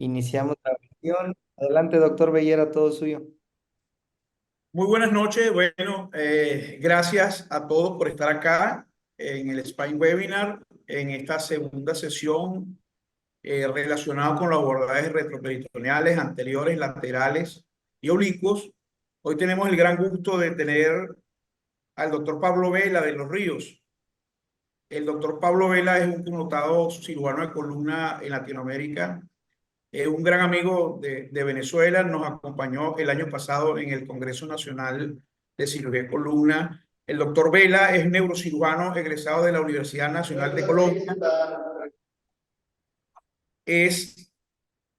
Iniciamos la sesión. Adelante, doctor Bellera, todo suyo. Muy buenas noches. Bueno, gracias a todos por estar acá en el Spine Webinar, en esta segunda sesión relacionada con los abordajes retroperitoneales, anteriores, laterales y oblicuos. Hoy tenemos el gran gusto de tener al doctor Pablo Vela de Los Ríos. El doctor Pablo Vela es un connotado cirujano de columna en Latinoamérica. Es un gran amigo de Venezuela, nos acompañó el año pasado en el Congreso Nacional de Cirugía de Columna. El doctor Vela es neurocirujano egresado de la Universidad Nacional de Colombia, es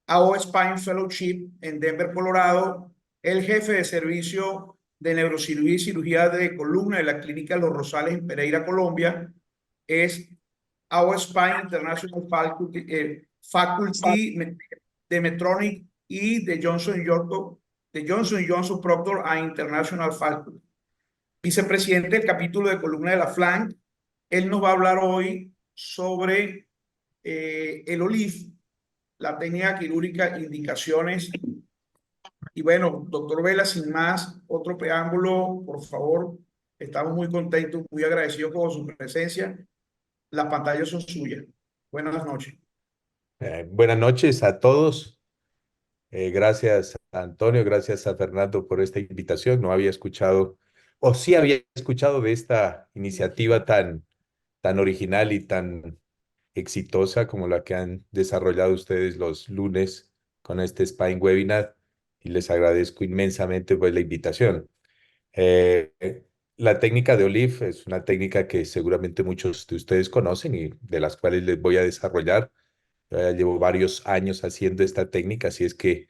AO Spine Fellowship en Denver, Colorado, el jefe de servicio de neurocirugía y cirugía de columna de la Clínica Los Rosales en Pereira, Colombia, es AO Spine International Faculty de Medtronic y de Johnson Johnson Proctor a International Faculty. Vicepresidente del capítulo de columna de la Flank. Él nos va a hablar hoy sobre el OLIF, la técnica quirúrgica, indicaciones. Y bueno, doctor Vela, sin más, otro preámbulo, por favor. Estamos muy contentos, muy agradecidos por su presencia. Las pantallas son suyas. Buenas noches. Buenas noches a todos. Gracias a Antonio, gracias a Fernando por esta invitación. No había escuchado, o sí había escuchado de esta iniciativa tan original y tan exitosa como la que han desarrollado ustedes los lunes con este Spine Webinar, y les agradezco inmensamente pues la invitación. La técnica de Olive es una técnica que seguramente muchos de ustedes conocen y de las cuales les voy a desarrollar. Yo ya llevo varios años haciendo esta técnica, así es que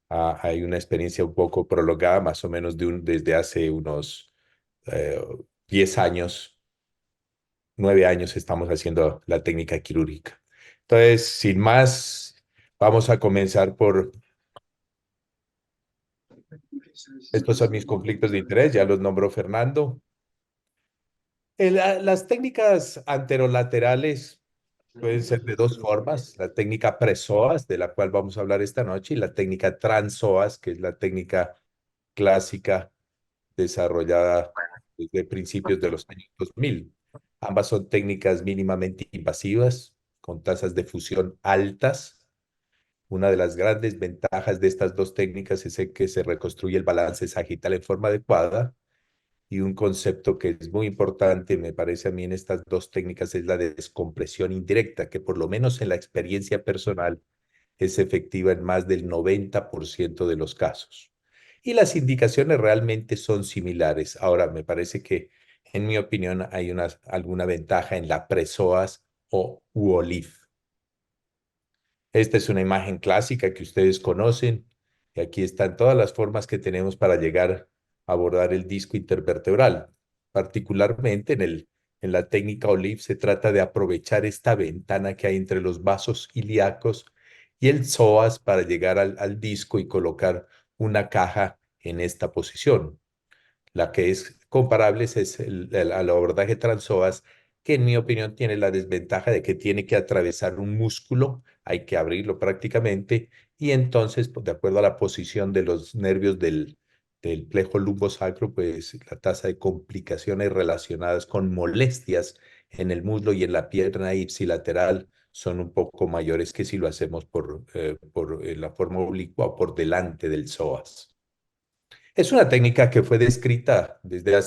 hay una experiencia un poco prolongada, más o menos desde hace unos eh, 10 años, 9 años estamos haciendo la técnica quirúrgica. Entonces, sin más, vamos a comenzar por, estos son mis conflictos de interés, ya los nombró Fernando. Las técnicas anterolaterales pueden ser de dos formas: la técnica pre-psoas, de la cual vamos a hablar esta noche, y la técnica trans-psoas, que es la técnica clásica desarrollada desde principios de los años 2000. Ambas son técnicas mínimamente invasivas, con tasas de fusión altas. Una de las grandes ventajas de estas dos técnicas es que se reconstruye el balance sagital en forma adecuada. Y un concepto que es muy importante, me parece a mí, en estas dos técnicas es la de descompresión indirecta, que por lo menos en la experiencia personal es efectiva en más del 90% de los casos. Y las indicaciones realmente son similares. Ahora, me parece que, en mi opinión, hay alguna ventaja en la presoas o UOLIF. Esta es una imagen clásica que ustedes conocen, y aquí están todas las formas que tenemos para llegar a abordar el disco intervertebral. Particularmente en la técnica OLIF se trata de aprovechar esta ventana que hay entre los vasos ilíacos y el psoas para llegar al disco y colocar una caja en esta posición. La que es comparable es el abordaje transpsoas, que en mi opinión tiene la desventaja de que tiene que atravesar un músculo, hay que abrirlo prácticamente, y entonces, pues, de acuerdo a la posición de los nervios del plejo lumbosacro, pues la tasa de complicaciones relacionadas con molestias en el muslo y en la pierna ipsilateral son un poco mayores que si lo hacemos por la forma oblicua o por delante del psoas. Es una técnica que fue descrita desde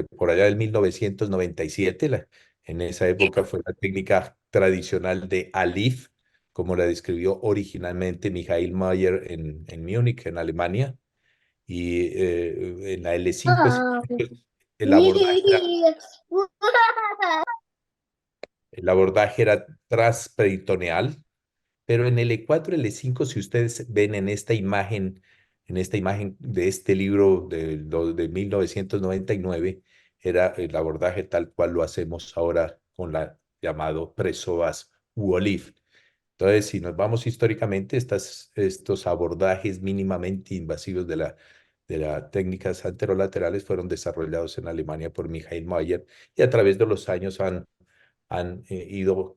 por allá del 1997. En esa época fue la técnica tradicional de Alif, como la describió originalmente Michael Mayer en Múnich, en Alemania. Y en la L5, el abordaje era, el abordaje era transperitoneal. Pero en L4, L5, si ustedes ven en esta imagen de este libro de 1999, era el abordaje tal cual lo hacemos ahora con la llamado Presoas u OLIF. Entonces, si nos vamos históricamente, estos abordajes mínimamente invasivos de las técnicas anterolaterales fueron desarrollados en Alemania por Michael Mayer, y a través de los años han ido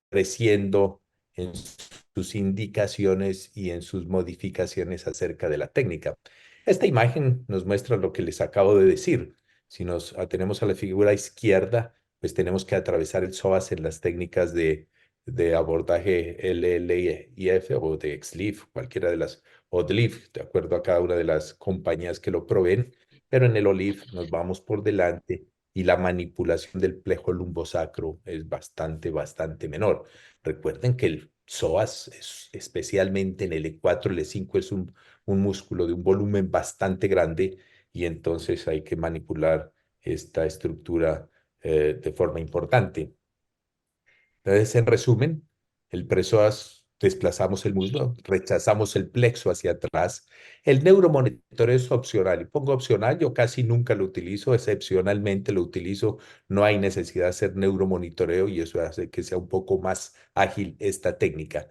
creciendo en sus indicaciones y en sus modificaciones acerca de la técnica. Esta imagen nos muestra lo que les acabo de decir. Si nos atenemos a la figura izquierda, pues tenemos que atravesar el psoas en las técnicas de abordaje LLIF o de XLIF, cualquiera de las, o de LIF, de acuerdo a cada una de las compañías que lo proveen, pero en el OLIF nos vamos por delante y la manipulación del plejo lumbosacro es bastante menor. Recuerden que el psoas, especialmente en el E4, el E5, es un músculo de un volumen bastante grande y entonces hay que manipular esta estructura de forma importante. Entonces, en resumen, el psoas desplazamos el muslo, rechazamos el plexo hacia atrás. El neuromonitoreo es opcional y pongo opcional, yo casi nunca lo utilizo, excepcionalmente lo utilizo, no hay necesidad de hacer neuromonitoreo y eso hace que sea un poco más ágil esta técnica.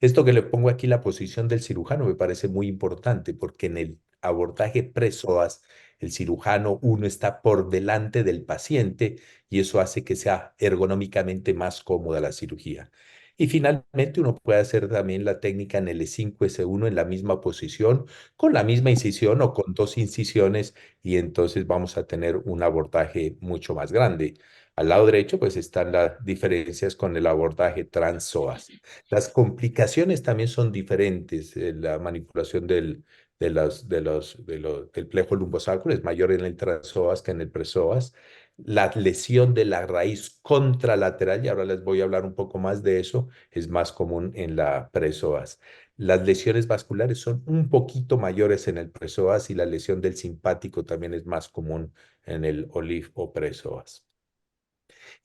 Esto que le pongo aquí, la posición del cirujano, me parece muy importante porque en el abordaje pre-psoas, el cirujano uno está por delante del paciente y eso hace que sea ergonómicamente más cómoda la cirugía. Y finalmente uno puede hacer también la técnica en el E5, S1 en la misma posición, con la misma incisión o con dos incisiones y entonces vamos a tener un abordaje mucho más grande. Al lado derecho pues están las diferencias con el abordaje trans-psoas. Las complicaciones también son diferentes. La manipulación del plejo lumbosacro es mayor en el trans-psoas que en el pre-psoas. La lesión de la raíz contralateral, y ahora les voy a hablar un poco más de eso, es más común en la pre-psoas. Las lesiones vasculares son un poquito mayores en el pre-psoas y la lesión del simpático también es más común en el OLIF o pre-psoas.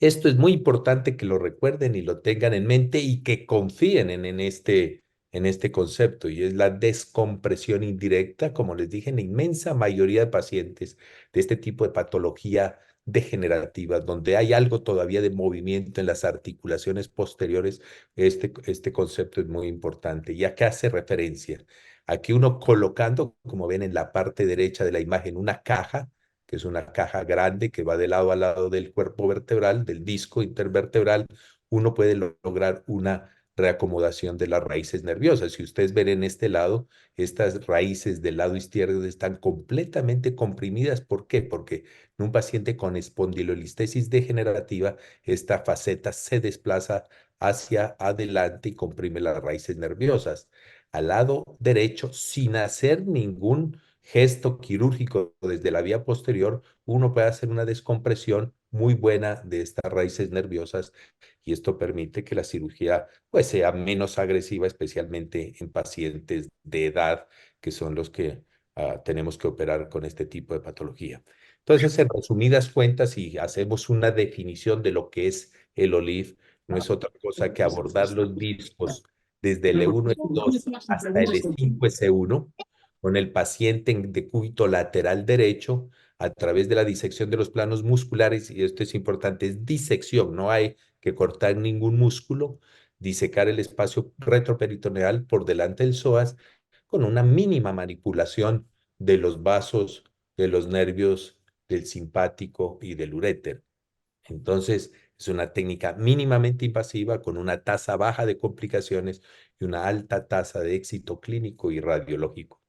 Esto es muy importante que lo recuerden y lo tengan en mente y que confíen en este concepto y es la descompresión indirecta, como les dije, en la inmensa mayoría de pacientes de este tipo de patología degenerativa, donde hay algo todavía de movimiento en las articulaciones posteriores, este concepto es muy importante. ¿Y a qué hace referencia? Aquí uno colocando, como ven en la parte derecha de la imagen, una caja, que es una caja grande que va de lado a lado del cuerpo vertebral, del disco intervertebral, uno puede lograr una reacomodación de las raíces nerviosas. Si ustedes ven en este lado, estas raíces del lado izquierdo están completamente comprimidas. ¿Por qué? Porque en un paciente con espondilolistesis degenerativa, esta faceta se desplaza hacia adelante y comprime las raíces nerviosas. Al lado derecho, sin hacer ningún gesto quirúrgico desde la vía posterior, uno puede hacer una descompresión muy buena de estas raíces nerviosas y esto permite que la cirugía pues sea menos agresiva, especialmente en pacientes de edad, que son los que tenemos que operar con este tipo de patología. Entonces, en resumidas cuentas, si hacemos una definición de lo que es el OLIF, no es otra cosa que abordar los discos desde el E1, E2 hasta el E5, S1 con el paciente en decúbito lateral derecho a través de la disección de los planos musculares, y esto es importante, es disección, no hay que cortar ningún músculo, disecar el espacio retroperitoneal por delante del psoas con una mínima manipulación de los vasos, de los nervios del simpático y del uréter. Entonces, es una técnica mínimamente invasiva con una tasa baja de complicaciones y una alta tasa de éxito clínico y radiológico.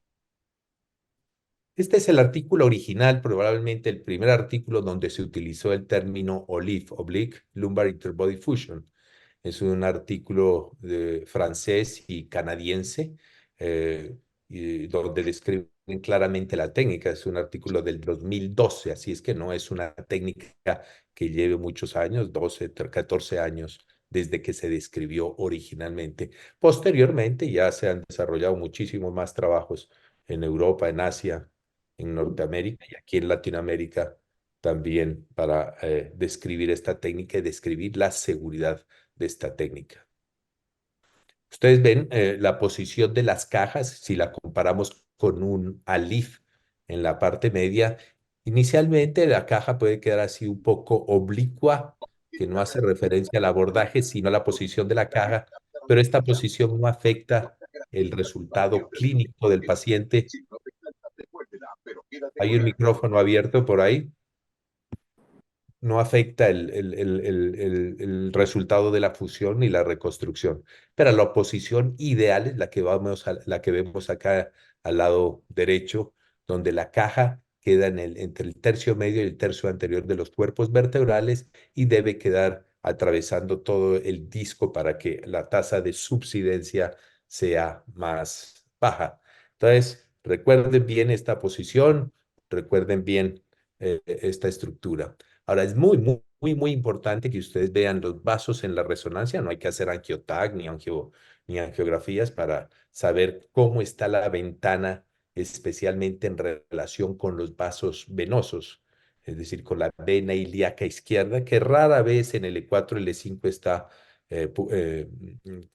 Este es el artículo original, probablemente el primer artículo donde se utilizó el término OLIF, Oblique Lumbar Interbody Fusion. Es un artículo francés y canadiense donde describen claramente la técnica. Es un artículo del 2012, así es que no es una técnica que lleve muchos años, 12, 14 años desde que se describió originalmente. Posteriormente ya se han desarrollado muchísimos más trabajos en Europa, en Asia, en Norteamérica y aquí en Latinoamérica también para describir esta técnica y describir la seguridad de esta técnica. Ustedes ven la posición de las cajas, si la comparamos con un ALIF en la parte media, inicialmente la caja puede quedar así un poco oblicua, que no hace referencia al abordaje, sino a la posición de la caja, pero esta posición no afecta el resultado clínico del paciente. Hay un micrófono abierto por ahí. no afecta el resultado de la fusión ni la reconstrucción. Pero la posición ideal es la que vemos acá al lado derecho, donde la caja queda entre el tercio medio y el tercio anterior de los cuerpos vertebrales y debe quedar atravesando todo el disco para que la tasa de subsidencia sea más baja. Entonces, recuerden bien esta posición, recuerden bien esta estructura. Ahora, es muy importante que ustedes vean los vasos en la resonancia. No hay que hacer angiotag ni angiografías para saber cómo está la ventana, especialmente en relación con los vasos venosos, es decir, con la vena ilíaca izquierda, que rara vez en el E4, L5 está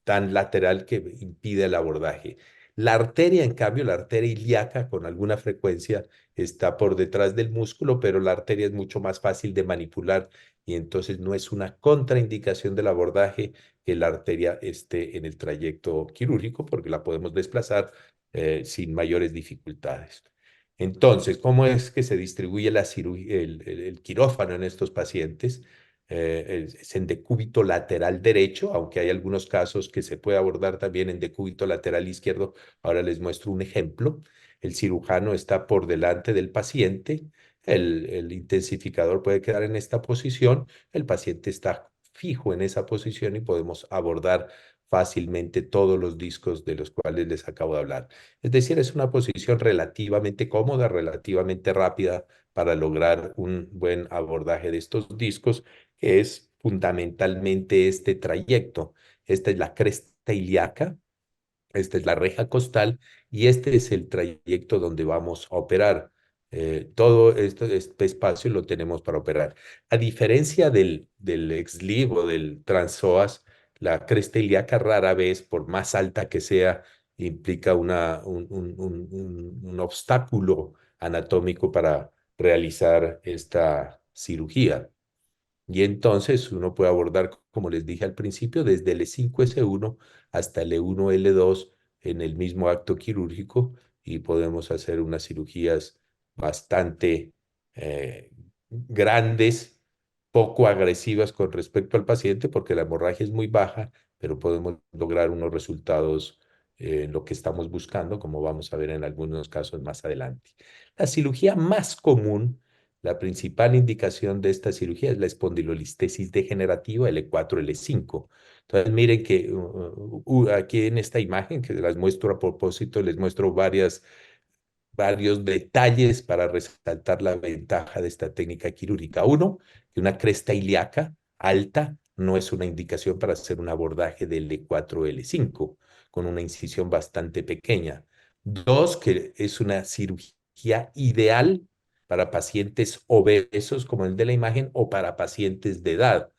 tan lateral que impide el abordaje. La arteria, en cambio, la arteria ilíaca con alguna frecuencia está por detrás del músculo, pero la arteria es mucho más fácil de manipular y entonces no es una contraindicación del abordaje que la arteria esté en el trayecto quirúrgico porque la podemos desplazar sin mayores dificultades. Entonces, ¿cómo es que se distribuye la cirugía, el quirófano en estos pacientes? Es en decúbito lateral derecho, aunque hay algunos casos que se puede abordar también en decúbito lateral izquierdo. Ahora les muestro un ejemplo. El cirujano está por delante del paciente, el intensificador puede quedar en esta posición, el paciente está fijo en esa posición y podemos abordar fácilmente todos los discos de los cuales les acabo de hablar. Es decir, es una posición relativamente cómoda, relativamente rápida para lograr un buen abordaje de estos discos, que es fundamentalmente este trayecto. Esta es la cresta ilíaca, esta es la reja costal y este es el trayecto donde vamos a operar. Todo este espacio lo tenemos para operar. A diferencia del ex-sleeve o del transpsoas, la cresta ilíaca rara vez, por más alta que sea, implica un obstáculo anatómico para realizar esta cirugía. Y entonces uno puede abordar, como les dije al principio, desde el E5-S1 hasta el E1-L2 en el mismo acto quirúrgico y podemos hacer unas cirugías bastante grandes, poco agresivas con respecto al paciente porque la hemorragia es muy baja, pero podemos lograr unos resultados en lo que estamos buscando, como vamos a ver en algunos casos más adelante. La cirugía más común, la principal indicación de esta cirugía es la espondilolistesis degenerativa L4, L5. Entonces, miren que aquí en esta imagen, que las muestro a propósito, les muestro varios detalles para resaltar la ventaja de esta técnica quirúrgica. Uno, que una cresta ilíaca alta no es una indicación para hacer un abordaje del L4-L5 con una incisión bastante pequeña. Dos, que es una cirugía ideal para pacientes obesos como el de la imagen o para pacientes de edad.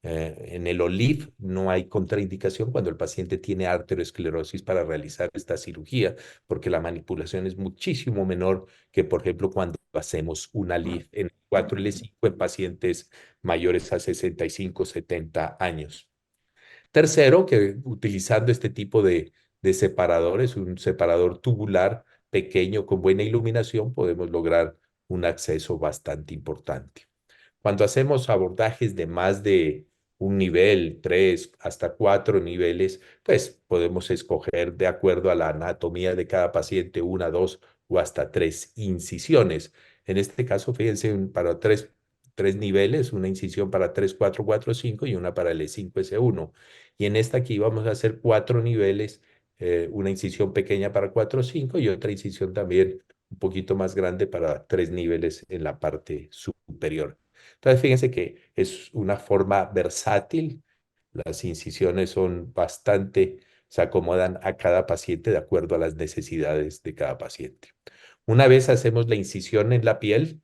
En el OLIV no hay contraindicación cuando el paciente tiene arteriosclerosis para realizar esta cirugía, porque la manipulación es muchísimo menor que, por ejemplo, cuando hacemos una LIV en 4L5 en pacientes mayores a 65, 70 años. Tercero, que utilizando este tipo de separadores, un separador tubular pequeño con buena iluminación, podemos lograr un acceso bastante importante. Cuando hacemos abordajes de más de un nivel, tres hasta cuatro niveles, pues podemos escoger de acuerdo a la anatomía de cada paciente una, dos o hasta tres incisiones. En este caso, fíjense, para tres niveles, una incisión para 3, 4, 4, 5 y una para el E5-S1. Y en esta aquí vamos a hacer cuatro niveles, una incisión pequeña para 4, 5 y otra incisión también un poquito más grande para tres niveles en la parte superior. Entonces, fíjense que es una forma versátil. Las incisiones son bastante, se acomodan a cada paciente de acuerdo a las necesidades de cada paciente. Una vez hacemos la incisión en la piel,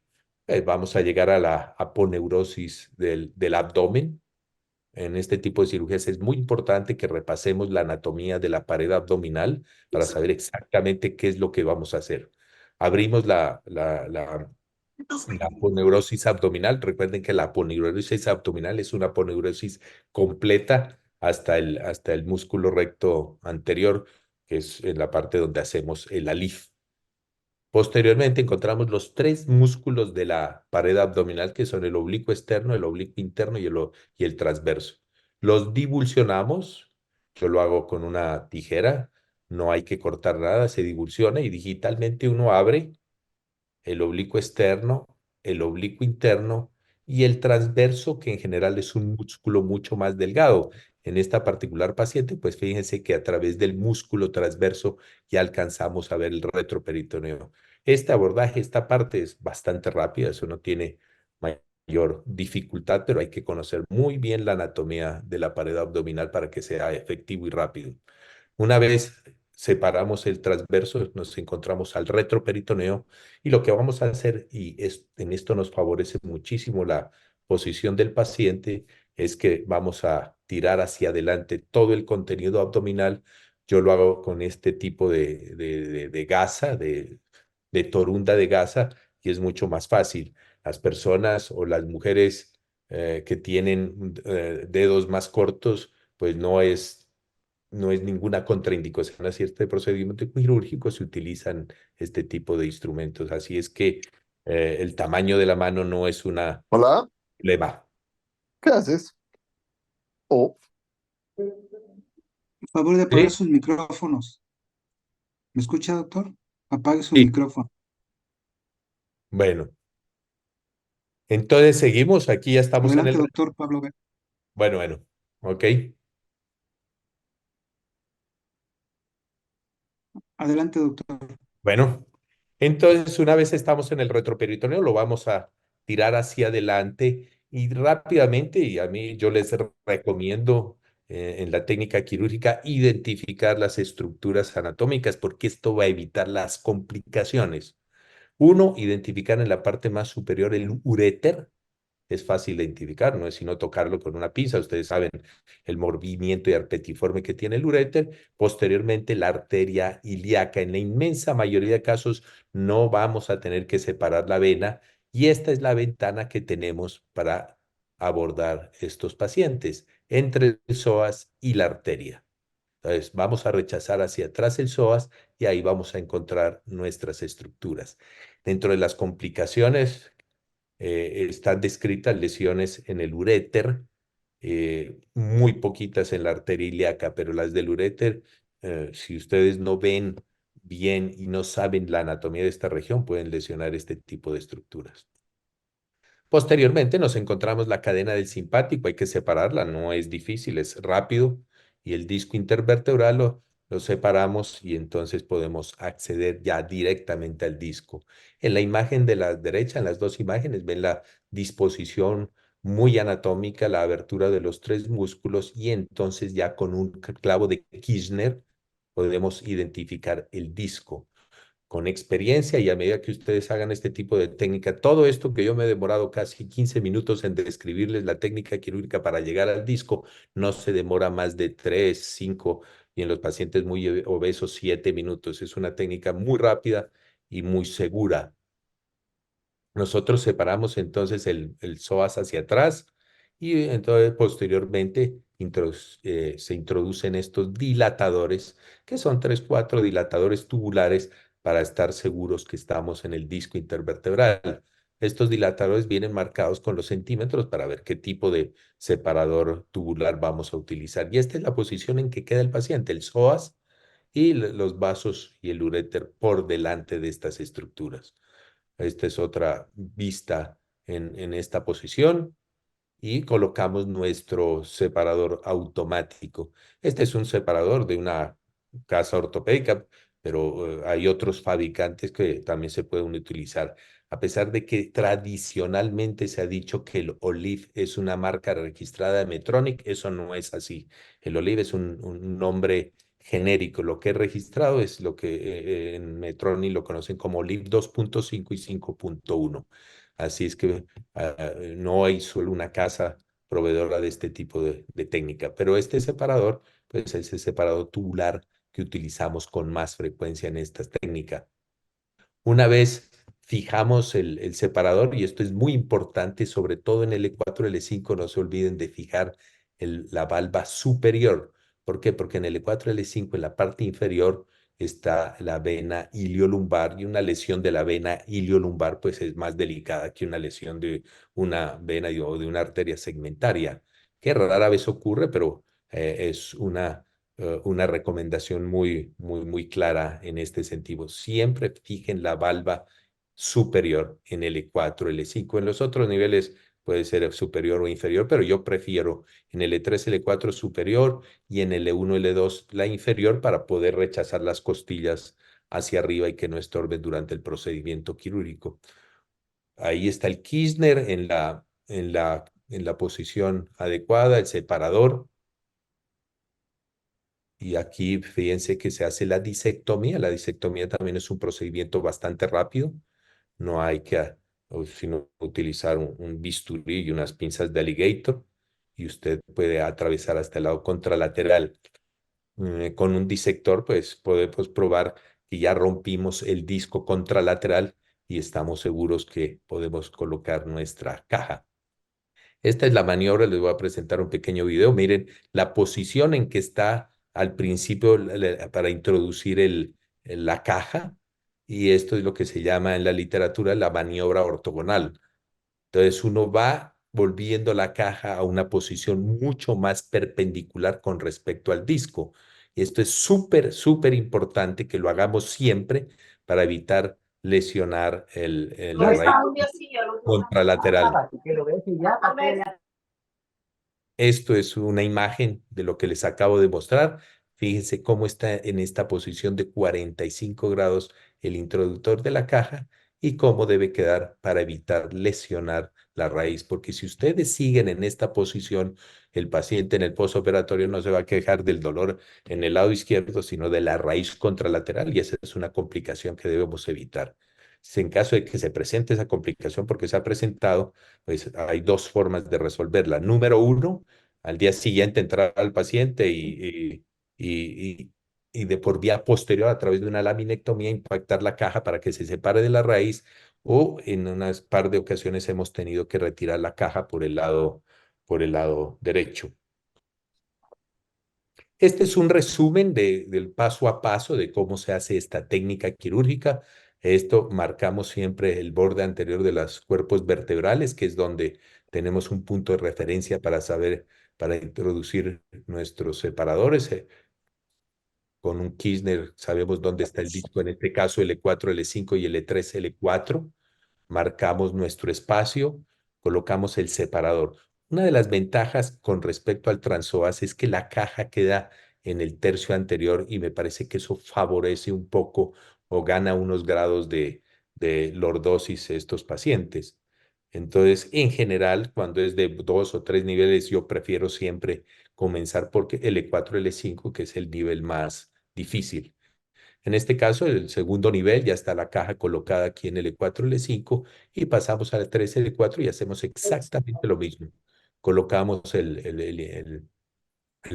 vamos a llegar a la aponeurosis del abdomen. En este tipo de cirugías es muy importante que repasemos la anatomía de la pared abdominal para saber exactamente qué es lo que vamos a hacer. Abrimos la aponeurosis abdominal. Recuerden que la aponeurosis abdominal es una aponeurosis completa hasta el músculo recto anterior, que es en la parte donde hacemos el ALIF. Posteriormente encontramos los tres músculos de la pared abdominal, que son el oblicuo externo, el oblicuo interno y el transverso. Los divulsionamos, yo lo hago con una tijera, no hay que cortar nada, se divulsiona y digitalmente uno abre el oblicuo externo, el oblicuo interno y el transverso, que en general es un músculo mucho más delgado. En esta particular paciente, pues fíjense que a través del músculo transverso ya alcanzamos a ver el retroperitoneo. Este abordaje, esta parte es bastante rápida, eso no tiene mayor dificultad, pero hay que conocer muy bien la anatomía de la pared abdominal para que sea efectivo y rápido. Una vez separamos el transverso, nos encontramos al retroperitoneo y lo que vamos a hacer, en esto nos favorece muchísimo la posición del paciente, es que vamos a tirar hacia adelante todo el contenido abdominal. Yo lo hago con este tipo de gasa, de torunda de gasa, y es mucho más fácil. Las personas o las mujeres que tienen dedos más cortos, pues no es ninguna contraindicación hacia este procedimiento quirúrgico, se utilizan este tipo de instrumentos. Así es que el tamaño de la mano no es una Hola, problema. ¿qué haces? Oh, Por favor de apagar ¿Sí? sus micrófonos. ¿Me escucha, doctor? Apague su Sí. micrófono. Bueno, entonces seguimos, aquí ya estamos en el... Adelante, doctor Pablo B. Bueno, bueno, ok. Adelante, doctor. Bueno, entonces una vez estamos en el retroperitoneo, lo vamos a tirar hacia adelante y rápidamente, y a mí yo les recomiendo en la técnica quirúrgica identificar las estructuras anatómicas porque esto va a evitar las complicaciones. Uno, identificar en la parte más superior el uréter. Es fácil de identificar, no es sino tocarlo con una pinza. Ustedes saben el movimiento arpetiforme que tiene el uréter. Posteriormente, la arteria ilíaca. En la inmensa mayoría de casos no vamos a tener que separar la vena y esta es la ventana que tenemos para abordar estos pacientes entre el psoas y la arteria. Entonces, vamos a rechazar hacia atrás el psoas y ahí vamos a encontrar nuestras estructuras. Dentro de las complicaciones están descritas lesiones en el uréter, muy poquitas en la arteria ilíaca, pero las del uréter, si ustedes no ven bien y no saben la anatomía de esta región, pueden lesionar este tipo de estructuras. Posteriormente nos encontramos la cadena del simpático, hay que separarla, no es difícil, es rápido, y el disco intervertebral lo separamos y entonces podemos acceder ya directamente al disco. En la imagen de la derecha, en las dos imágenes, ven la disposición muy anatómica, la abertura de los tres músculos y entonces ya con un clavo de Kirchner podemos identificar el disco con experiencia y a medida que ustedes hagan este tipo de técnica, todo esto que yo me he demorado casi 15 minutos en describirles la técnica quirúrgica para llegar al disco, no se demora más de 3, 5 y en los pacientes muy obesos 7 minutos. Es una técnica muy rápida y muy segura. Nosotros separamos entonces el psoas hacia atrás y entonces posteriormente se introducen estos dilatadores, que son 3, 4 dilatadores tubulares para estar seguros que estamos en el disco intervertebral. Estos dilatadores vienen marcados con los centímetros para ver qué tipo de separador tubular vamos a utilizar. Y esta es la posición en que queda el paciente, el psoas y los vasos y el uréter por delante de estas estructuras. Esta es otra vista en esta posición y colocamos nuestro separador automático. Este es un separador de una casa ortopédica, pero hay otros fabricantes que también se pueden utilizar. A pesar de que tradicionalmente se ha dicho que el Olive es una marca registrada de Medtronic, eso no es así. El Olive es un nombre genérico. Lo que es registrado es lo que en Medtronic lo conocen como Olive 2.5 y 5.1. Así es que no hay solo una casa proveedora de este tipo de técnica, pero este separador, pues es el separador tubular que utilizamos con más frecuencia en esta técnica. Una vez fijamos el separador, y esto es muy importante, sobre todo en L4, L5, no se olviden de fijar la valva superior. ¿Por qué? Porque en L4, L5, en la parte inferior, está la vena iliolumbar, y una lesión de la vena iliolumbar pues es más delicada que una lesión de una vena o de una arteria segmentaria, que rara vez ocurre, pero es una recomendación muy clara en este sentido. Siempre fijen la valva superior en L4, L5. En los otros niveles puede ser superior o inferior, pero yo prefiero en L3, L4 superior y en L1, L2 la inferior para poder rechazar las costillas hacia arriba y que no estorben durante el procedimiento quirúrgico. Ahí está el Kirchner en la posición adecuada, el separador. Y aquí fíjense que se hace la disectomía. La disectomía también es un procedimiento bastante rápido. No hay que sino utilizar un bisturí y unas pinzas de alligator, y usted puede atravesar hasta el lado contralateral. Con un disector, pues podemos probar que ya rompimos el disco contralateral y estamos seguros que podemos colocar nuestra caja. Esta es la maniobra, les voy a presentar un pequeño video. Miren la posición en que está al principio para introducir la caja, y esto es lo que se llama en la literatura la maniobra ortogonal. Entonces uno va volviendo la caja a una posición mucho más perpendicular con respecto al disco. Y esto es súper importante que lo hagamos siempre para evitar lesionar la raíz contralateral. Esto es una imagen de lo que les acabo de mostrar. Fíjense cómo está en esta posición de 45 grados el introductor de la caja y cómo debe quedar para evitar lesionar la raíz. Porque si ustedes siguen en esta posición, el paciente en el postoperatorio no se va a quejar del dolor en el lado izquierdo, sino de la raíz contralateral, y esa es una complicación que debemos evitar. Si en caso de que se presente esa complicación, porque se ha presentado, pues hay dos formas de resolverla. Número uno, al día siguiente entrar al paciente y, y de por vía posterior, a través de una laminectomía, impactar la caja para que se separe de la raíz, o en unas par de ocasiones hemos tenido que retirar la caja por el lado derecho. Este es un resumen del paso a paso de cómo se hace esta técnica quirúrgica. Esto marcamos siempre el borde anterior de los cuerpos vertebrales, que es donde tenemos un punto de referencia para saber, para introducir nuestros separadores. Con un Kirchner sabemos dónde está el disco, en este caso L4, L5 y L3, L4. Marcamos nuestro espacio, colocamos el separador. Una de las ventajas con respecto al transpsoas es que la caja queda en el tercio anterior, y me parece que eso favorece un poco o gana unos grados de lordosis a estos pacientes. Entonces, en general, cuando es de 2 o 3 niveles, yo prefiero siempre comenzar porque L4, L5, que es el nivel más difícil. En este caso, el segundo nivel ya está la caja colocada aquí en L4, L5, y pasamos al 3, L4 y hacemos exactamente lo mismo. Colocamos el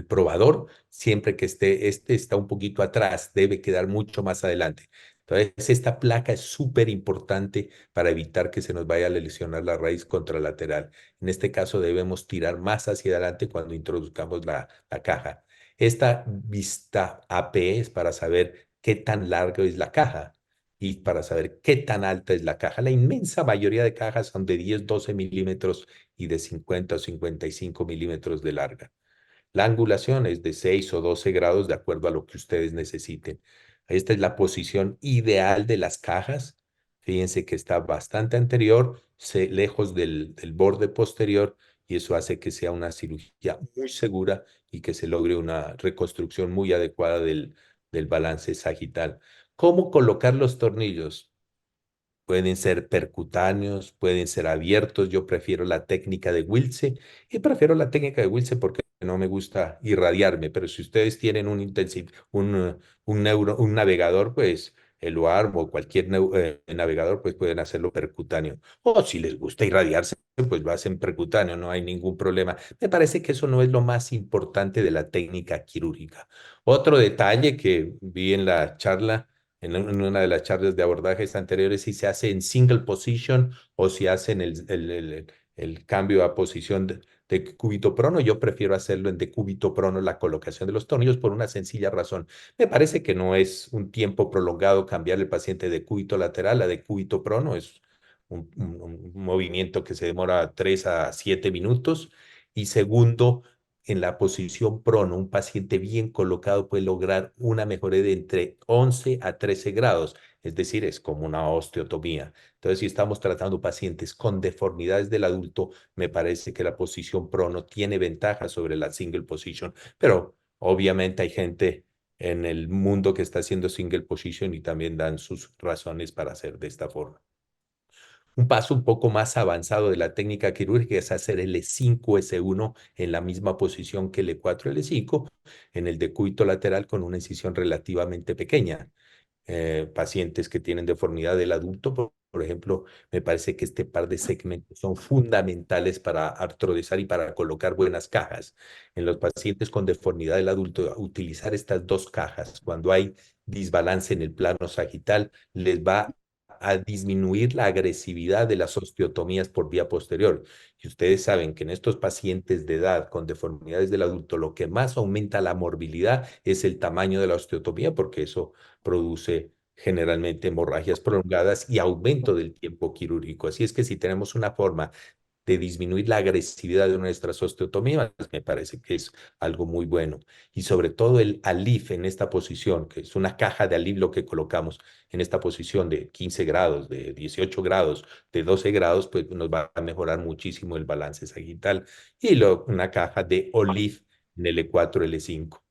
probador, siempre que este está un poquito atrás, debe quedar mucho más adelante. Entonces, esta placa es súper importante para evitar que se nos vaya a lesionar la raíz contralateral. En este caso, debemos tirar más hacia adelante cuando introduzcamos la caja. Esta vista AP es para saber qué tan larga es la caja y para saber qué tan alta es la caja. La inmensa mayoría de cajas son de 10, 12 milímetros y de 50 o 55 milímetros de larga. La angulación es de 6 o 12 grados de acuerdo a lo que ustedes necesiten. Esta es la posición ideal de las cajas. Fíjense que está bastante anterior, lejos del borde posterior, y eso hace que sea una cirugía muy segura y que se logre una reconstrucción muy adecuada del balance sagital. ¿Cómo colocar los tornillos? Pueden ser percutáneos, pueden ser abiertos. Yo prefiero la técnica de Wilce, y prefiero la técnica de Wilce porque no me gusta irradiarme. Pero si ustedes tienen un navegador, pues el OARM o cualquier navegador, pues pueden hacerlo percutáneo. O si les gusta irradiarse, pues lo hacen percutáneo, no hay ningún problema. Me parece que eso no es lo más importante de la técnica quirúrgica. Otro detalle que vi en la charla, en una de las charlas de abordajes anteriores, si se hace en single position o si hacen el cambio a posición decúbito prono. Yo prefiero hacerlo en decúbito prono la colocación de los tornillos por una sencilla razón. Me parece que no es un tiempo prolongado cambiar el paciente de decúbito lateral a decúbito prono. Es un movimiento que se demora 3 a 7 minutos. Y segundo, en la posición prono, un paciente bien colocado puede lograr una mejoría de entre 11 a 13 grados. Es decir, es como una osteotomía. Entonces, si estamos tratando pacientes con deformidades del adulto, me parece que la posición prono tiene ventaja sobre la single position, pero obviamente hay gente en el mundo que está haciendo single position y también dan sus razones para hacer de esta forma. Un paso un poco más avanzado de la técnica quirúrgica es hacer el E5-S1 en la misma posición que el E4-L5, en el decúbito lateral con una incisión relativamente pequeña. Pacientes que tienen deformidad del adulto, por ejemplo, me parece que este par de segmentos son fundamentales para artrodizar y para colocar buenas cajas. En los pacientes con deformidad del adulto, utilizar estas dos cajas cuando hay desbalance en el plano sagital les va a disminuir la agresividad de las osteotomías por vía posterior. Y ustedes saben que en estos pacientes de edad con deformidades del adulto, lo que más aumenta la morbilidad es el tamaño de la osteotomía, porque eso produce generalmente hemorragias prolongadas y aumento del tiempo quirúrgico. Así es que si tenemos una forma de disminuir la agresividad de nuestras osteotomías, me parece que es algo muy bueno. Y sobre todo el ALIF en esta posición, que es una caja de ALIF lo que colocamos en esta posición de 15 grados, de 18 grados, de 12 grados, pues nos va a mejorar muchísimo el balance sagital. Y una caja de OLIF en L4, L5.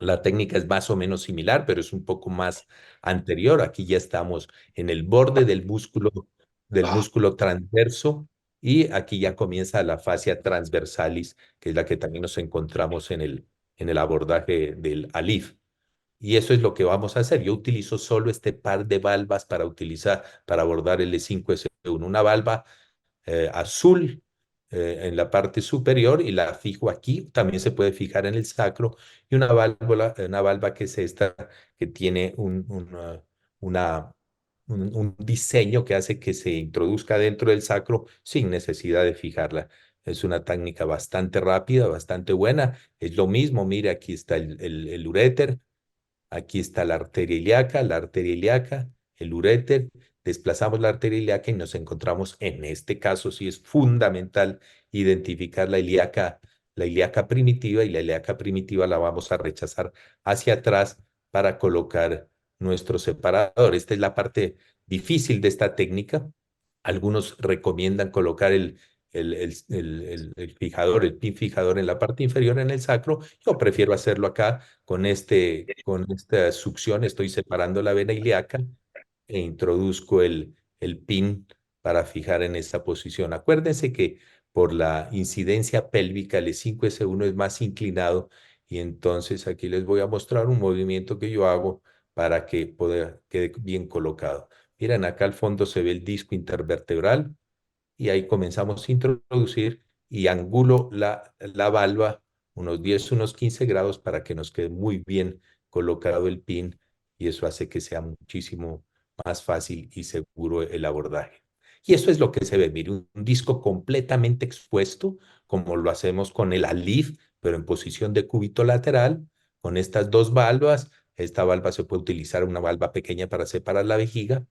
La técnica es más o menos similar, pero es un poco más anterior. Aquí ya estamos en el borde del músculo transverso, y aquí ya comienza la fascia transversalis, que es la que también nos encontramos en el abordaje del ALIF. Y eso es lo que vamos a hacer. Yo utilizo solo este par de valvas para abordar el E5-S1. Una valva azul en la parte superior y la fijo aquí. También se puede fijar en el sacro, y una valva que es esta, que tiene un diseño que hace que se introduzca dentro del sacro sin necesidad de fijarla. Es una técnica bastante rápida, bastante buena. Es lo mismo, mire, aquí está el uréter. Aquí está la arteria ilíaca, el uréter. Desplazamos la arteria ilíaca y nos encontramos, en este caso sí es fundamental identificar la ilíaca primitiva, y la ilíaca primitiva la vamos a rechazar hacia atrás para colocar nuestro separador. Esta es la parte difícil de esta técnica. Algunos recomiendan colocar el fijador, el pin fijador en la parte inferior en el sacro. Yo prefiero hacerlo acá con esta succión. Estoy separando la vena ilíaca e introduzco el pin para fijar en esa posición. Acuérdense que por la incidencia pélvica el E5-S1 es más inclinado, y entonces aquí les voy a mostrar un movimiento que yo hago para que quede bien colocado. Miren, acá al fondo se ve el disco intervertebral, y ahí comenzamos a introducir y angulo la valva unos 10, unos 15 grados para que nos quede muy bien colocado el pin, y eso hace que sea muchísimo más fácil y seguro el abordaje. Y eso es lo que se ve, mire, un disco completamente expuesto, como lo hacemos con el ALIF, pero en posición de cúbito lateral, con estas dos valvas. Esta valva se puede utilizar, una valva pequeña para separar la vejiga.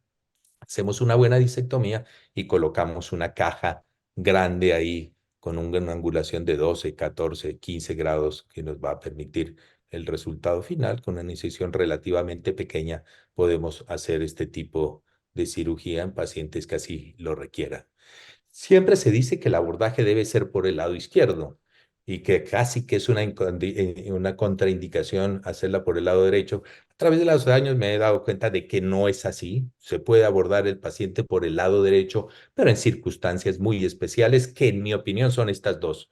Hacemos una buena disectomía y colocamos una caja grande ahí con una angulación de 12, 14, 15 grados, que nos va a permitir el resultado final. Con una incisión relativamente pequeña podemos hacer este tipo de cirugía en pacientes que así lo requieran. Siempre se dice que el abordaje debe ser por el lado izquierdo, y que casi que es una contraindicación hacerla por el lado derecho. A través de los años me he dado cuenta de que no es así. Se puede abordar el paciente por el lado derecho, pero en circunstancias muy especiales, que en mi opinión son estas dos: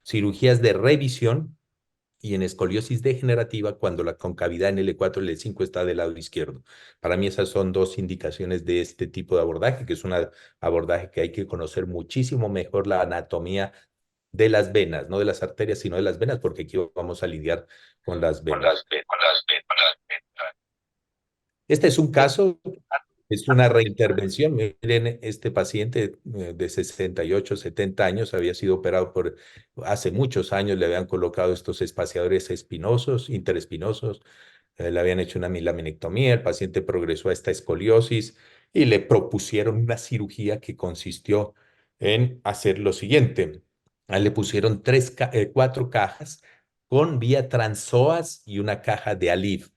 cirugías de revisión y en escoliosis degenerativa, cuando la concavidad en L4 y L5 está del lado izquierdo. Para mí esas son dos indicaciones de este tipo de abordaje, que es un abordaje que hay que conocer muchísimo mejor la anatomía de las venas, no de las arterias, sino de las venas, porque aquí vamos a lidiar con las venas. Este es un caso Es una reintervención. Miren, este paciente de 68, 70 años había sido operado hace muchos años, le habían colocado estos espaciadores espinosos, interespinosos, le habían hecho una laminectomía, el paciente progresó a esta escoliosis y le propusieron una cirugía que consistió en hacer lo siguiente. Le pusieron cuatro cajas con vía transpsoas y una caja de Alif,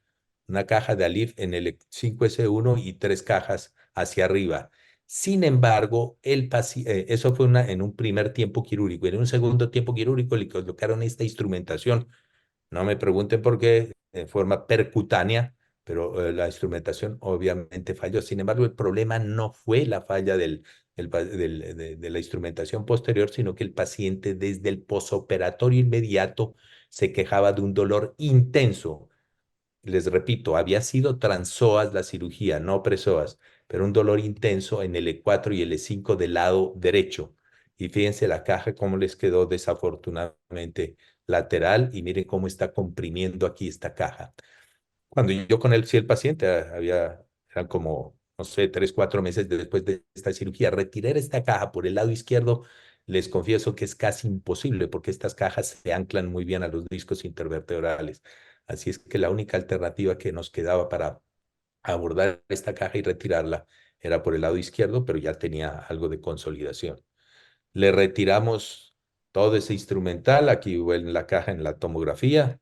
una caja de Alif en el 5S1 y tres cajas hacia arriba. Sin embargo, eso fue en un primer tiempo quirúrgico. En un segundo tiempo quirúrgico le colocaron esta instrumentación. No me pregunten por qué, en forma percutánea, pero la instrumentación obviamente falló. Sin embargo, el problema no fue la falla de la instrumentación posterior, sino que el paciente desde el posoperatorio inmediato se quejaba de un dolor intenso. Les repito, había sido transpsoas la cirugía, no presoas, pero un dolor intenso en el E4 y el E5 del lado derecho. Y fíjense la caja cómo les quedó desafortunadamente lateral y miren cómo está comprimiendo aquí esta caja. Cuando yo con él, sí, el paciente eran como, no sé, 3, 4 meses después de esta cirugía, retirar esta caja por el lado izquierdo, les confieso que es casi imposible porque estas cajas se anclan muy bien a los discos intervertebrales. Así es que la única alternativa que nos quedaba para abordar esta caja y retirarla era por el lado izquierdo, pero ya tenía algo de consolidación. Le retiramos todo ese instrumental, aquí en la caja en la tomografía,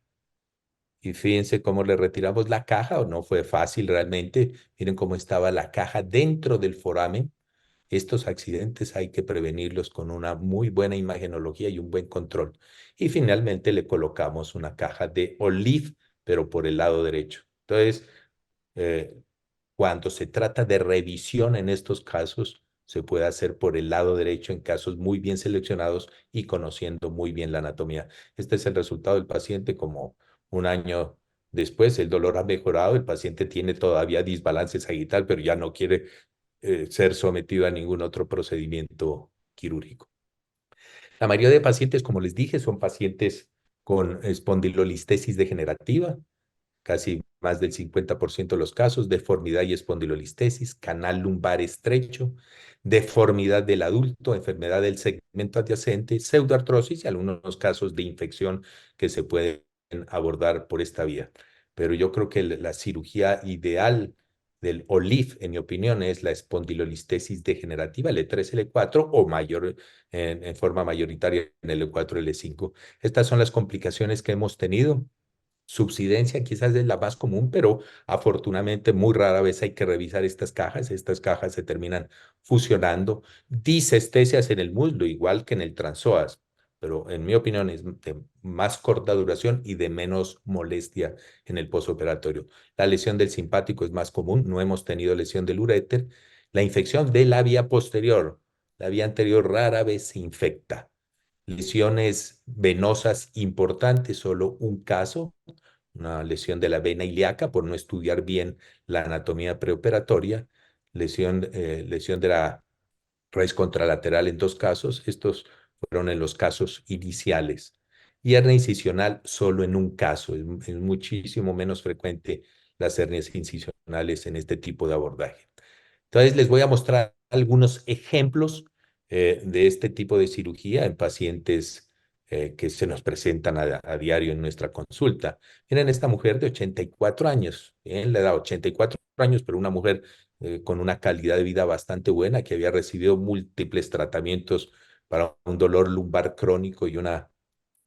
y fíjense cómo le retiramos la caja, o no fue fácil realmente. Miren cómo estaba la caja dentro del foramen. Estos accidentes hay que prevenirlos con una muy buena imagenología y un buen control. Y finalmente le colocamos una caja de Olive, pero por el lado derecho. Entonces, eh, cuando se trata de revisión en estos casos, se puede hacer por el lado derecho en casos muy bien seleccionados y conociendo muy bien la anatomía. Este es el resultado del paciente como un año después. El dolor ha mejorado, el paciente tiene todavía disbalance sagital, pero ya no quiere ser sometido a ningún otro procedimiento quirúrgico. La mayoría de pacientes, como les dije, son pacientes con espondilolistesis degenerativa, casi más del 50% de los casos, deformidad y espondilolistesis, canal lumbar estrecho, deformidad del adulto, enfermedad del segmento adyacente, pseudoartrosis y algunos casos de infección que se pueden abordar por esta vía. Pero yo creo que la cirugía ideal del OLIF, en mi opinión, es la espondilolistesis degenerativa, L3, L4 o mayor, en forma mayoritaria en L4, L5. Estas son las complicaciones que hemos tenido. Subsidencia quizás es la más común, pero afortunadamente muy rara vez hay que revisar estas cajas. Estas cajas se terminan fusionando. Disestesias en el muslo, igual que en el transpsoas, pero en mi opinión es de más corta duración y de menos molestia en el posoperatorio. La lesión del simpático es más común, no hemos tenido lesión del uréter. La infección de la vía posterior, la vía anterior rara vez se infecta. Lesiones venosas importantes, solo un caso, una lesión de la vena ilíaca por no estudiar bien la anatomía preoperatoria, lesión de la raíz contralateral en 2 casos. Estos fueron en los casos iniciales. Y hernia incisional solo en un caso. Es muchísimo menos frecuente las hernias incisionales en este tipo de abordaje. Entonces les voy a mostrar algunos ejemplos de este tipo de cirugía en pacientes que se nos presentan a diario en nuestra consulta. Miren esta mujer de 84 años, la edad 84 años, pero una mujer con una calidad de vida bastante buena, que había recibido múltiples tratamientos para un dolor lumbar crónico y un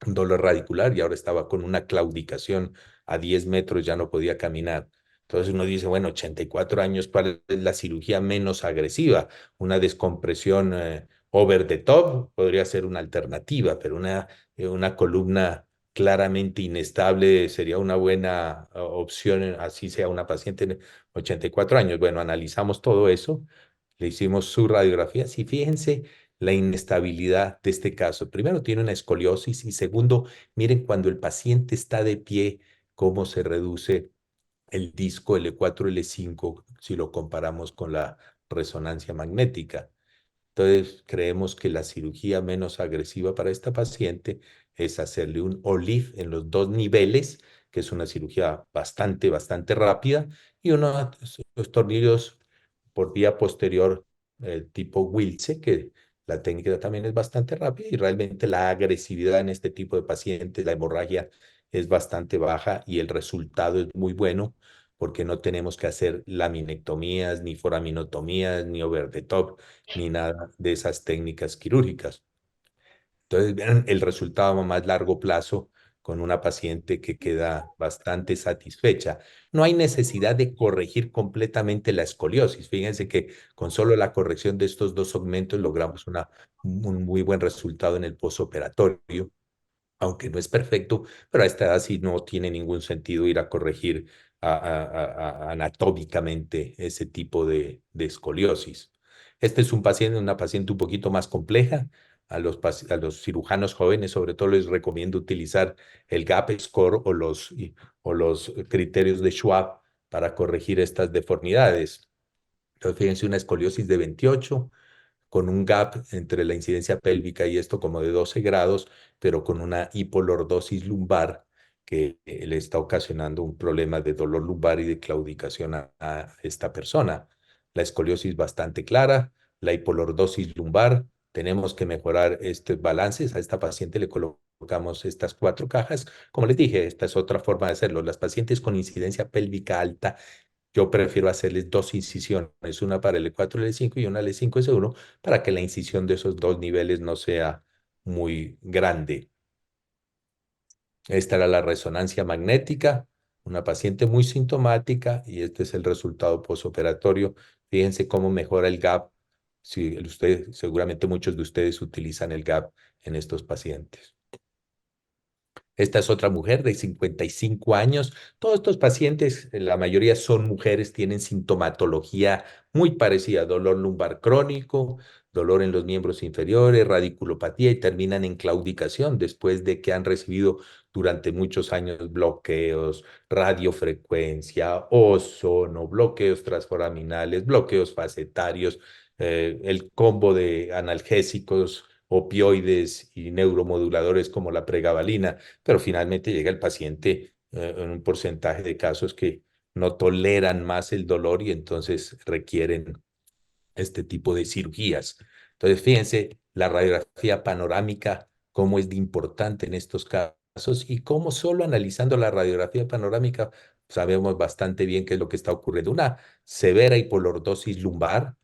dolor radicular, y ahora estaba con una claudicación a 10 metros, ya no podía caminar. Entonces uno dice, bueno, 84 años, ¿cuál es la cirugía menos agresiva? Una descompresión over the top podría ser una alternativa, pero una columna claramente inestable sería una buena opción, así sea una paciente de 84 años. Bueno, analizamos todo eso, le hicimos su radiografía. Y fíjense la inestabilidad de este caso. Primero, tiene una escoliosis y segundo, miren cuando el paciente está de pie, cómo se reduce el disco L4, L5 si lo comparamos con la resonancia magnética. Entonces, creemos que la cirugía menos agresiva para esta paciente es hacerle un OLIF en los 2 niveles, que es una cirugía bastante rápida, y unos tornillos por vía posterior tipo Wilce, que la técnica también es bastante rápida y realmente la agresividad en este tipo de pacientes, la hemorragia es bastante baja y el resultado es muy bueno porque no tenemos que hacer laminectomías, ni foraminotomías, ni over the top, ni nada de esas técnicas quirúrgicas. Entonces, vean el resultado a más largo plazo con una paciente que queda bastante satisfecha. No hay necesidad de corregir completamente la escoliosis. Fíjense que con solo la corrección de estos dos segmentos logramos un muy buen resultado en el posoperatorio, aunque no es perfecto, pero a esta edad sí no tiene ningún sentido ir a corregir anatómicamente ese tipo de escoliosis. Este es una paciente un poquito más compleja. A los cirujanos jóvenes, sobre todo, les recomiendo utilizar el GAP score o los criterios de Schwab para corregir estas deformidades. Entonces, fíjense, una escoliosis de 28 con un gap entre la incidencia pélvica y esto como de 12 grados, pero con una hipolordosis lumbar que le está ocasionando un problema de dolor lumbar y de claudicación a esta persona. La escoliosis bastante clara, la hipolordosis lumbar, tenemos que mejorar estos balances. A esta paciente le colocamos estas 4 cajas. Como les dije, esta es otra forma de hacerlo. Las pacientes con incidencia pélvica alta yo prefiero hacerles 2 incisiones, una para L4 y L5 y una L5 S1 para que la incisión de esos 2 niveles no sea muy grande. Esta era la resonancia magnética, una paciente muy sintomática y este es el resultado posoperatorio. Fíjense cómo mejora el gap. Si seguramente muchos de ustedes utilizan el gap en estos pacientes. Esta es otra mujer de 55 años. Todos estos pacientes, la mayoría son mujeres, tienen sintomatología muy parecida, dolor lumbar crónico, dolor en los miembros inferiores, radiculopatía y terminan en claudicación después de que han recibido durante muchos años bloqueos, radiofrecuencia, ozono, bloqueos transforaminales, bloqueos facetarios, el combo de analgésicos, opioides y neuromoduladores como la pregabalina, pero finalmente llega el paciente en un porcentaje de casos que no toleran más el dolor y entonces requieren este tipo de cirugías. Entonces, fíjense la radiografía panorámica, cómo es de importante en estos casos y cómo solo analizando la radiografía panorámica sabemos bastante bien qué es lo que está ocurriendo. Una severa hipolordosis lumbar,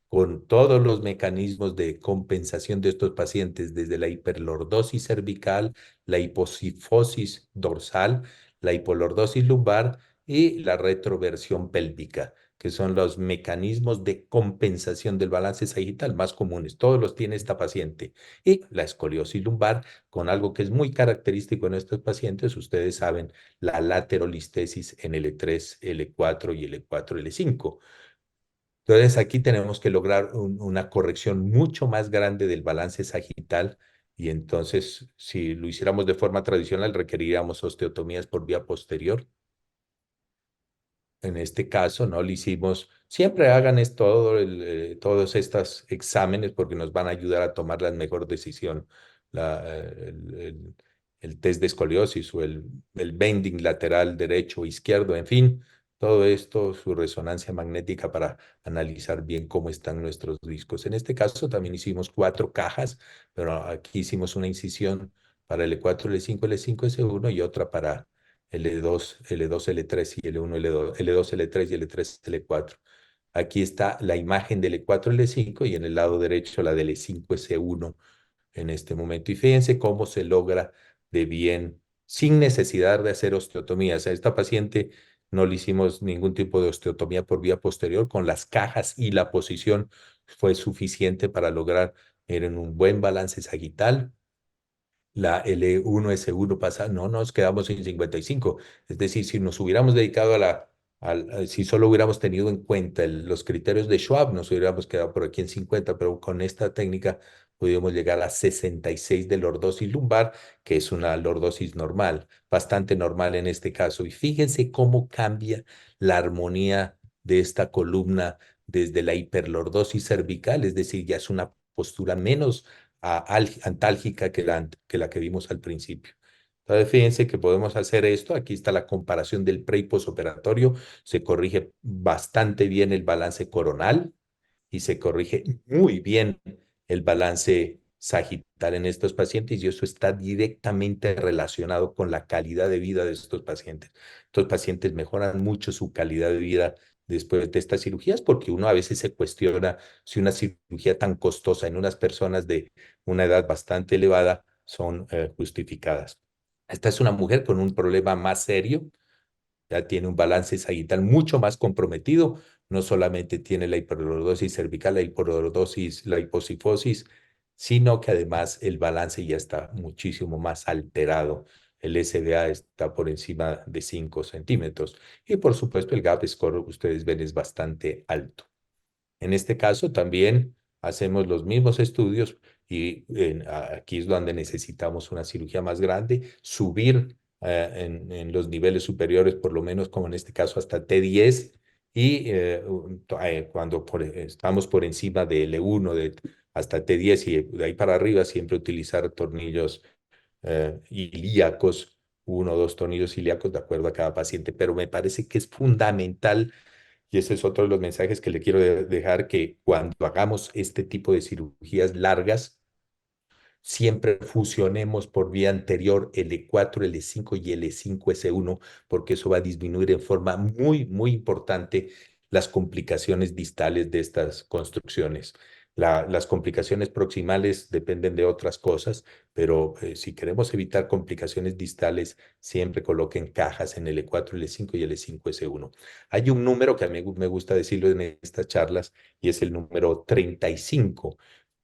con todos los mecanismos de compensación de estos pacientes, desde la hiperlordosis cervical, la hiposifosis dorsal, la hipolordosis lumbar y la retroversión pélvica, que son los mecanismos de compensación del balance sagital más comunes. Todos los tiene esta paciente. Y la escoliosis lumbar, con algo que es muy característico en estos pacientes, ustedes saben, la laterolistesis en L3, L4 y L4, L5. Entonces aquí tenemos que lograr una corrección mucho más grande del balance sagital y entonces si lo hiciéramos de forma tradicional requeriríamos osteotomías por vía posterior. En este caso, ¿no? Le hicimos, siempre hagan todos estos exámenes porque nos van a ayudar a tomar la mejor decisión. La, el test de escoliosis o el bending lateral derecho o izquierdo, en fin, todo esto, su resonancia magnética para analizar bien cómo están nuestros discos. En este caso también hicimos 4 cajas, pero aquí hicimos una incisión para L4, L5, L5, S1 y otra para L2, L2, L3 y L1, L2, L2, L3 y L3, L4. Aquí está la imagen del L4, L5 y en el lado derecho la del L5, S1 en este momento. Y fíjense cómo se logra de bien, sin necesidad de hacer osteotomías. A esta paciente no le hicimos ningún tipo de osteotomía por vía posterior. Con las cajas y la posición fue suficiente para lograr en un buen balance sagital. La L1S1 pasa, no nos quedamos en 55. Es decir, si nos hubiéramos dedicado si solo hubiéramos tenido en cuenta los criterios de Schwab, nos hubiéramos quedado por aquí en 50, pero con esta técnica pudimos llegar a 66 de lordosis lumbar, que es una lordosis normal, bastante normal en este caso. Y fíjense cómo cambia la armonía de esta columna desde la hiperlordosis cervical, es decir, ya es una postura menos antálgica que la que vimos al principio. Entonces, fíjense que podemos hacer esto. Aquí está la comparación del pre y posoperatorio. Se corrige bastante bien el balance coronal y se corrige muy bien el balance sagital en estos pacientes y eso está directamente relacionado con la calidad de vida de estos pacientes. Estos pacientes mejoran mucho su calidad de vida después de estas cirugías porque uno a veces se cuestiona si una cirugía tan costosa en unas personas de una edad bastante elevada son justificadas. Esta es una mujer con un problema más serio, ya tiene un balance sagital mucho más comprometido, no solamente tiene la hiperlordosis cervical, la hiperlordosis, la hipocifosis, sino que además el balance ya está muchísimo más alterado. El SBA está por encima de 5 centímetros y por supuesto el gap score, ustedes ven, es bastante alto. En este caso también hacemos los mismos estudios y aquí es donde necesitamos una cirugía más grande, subir en los niveles superiores, por lo menos como en este caso hasta T10 y cuando estamos por encima de L1 hasta T10 y de ahí para arriba siempre utilizar tornillos ilíacos, 1 o 2 tornillos ilíacos de acuerdo a cada paciente, pero me parece que es fundamental y ese es otro de los mensajes que le quiero dejar, que cuando hagamos este tipo de cirugías largas, siempre fusionemos por vía anterior L4, L5 y L5S1, porque eso va a disminuir en forma muy, muy importante las complicaciones distales de estas construcciones. Las complicaciones proximales dependen de otras cosas, pero si queremos evitar complicaciones distales, siempre coloquen cajas en L4, L5 y L5S1. Hay un número que a mí me gusta decirlo en estas charlas y es el número 35.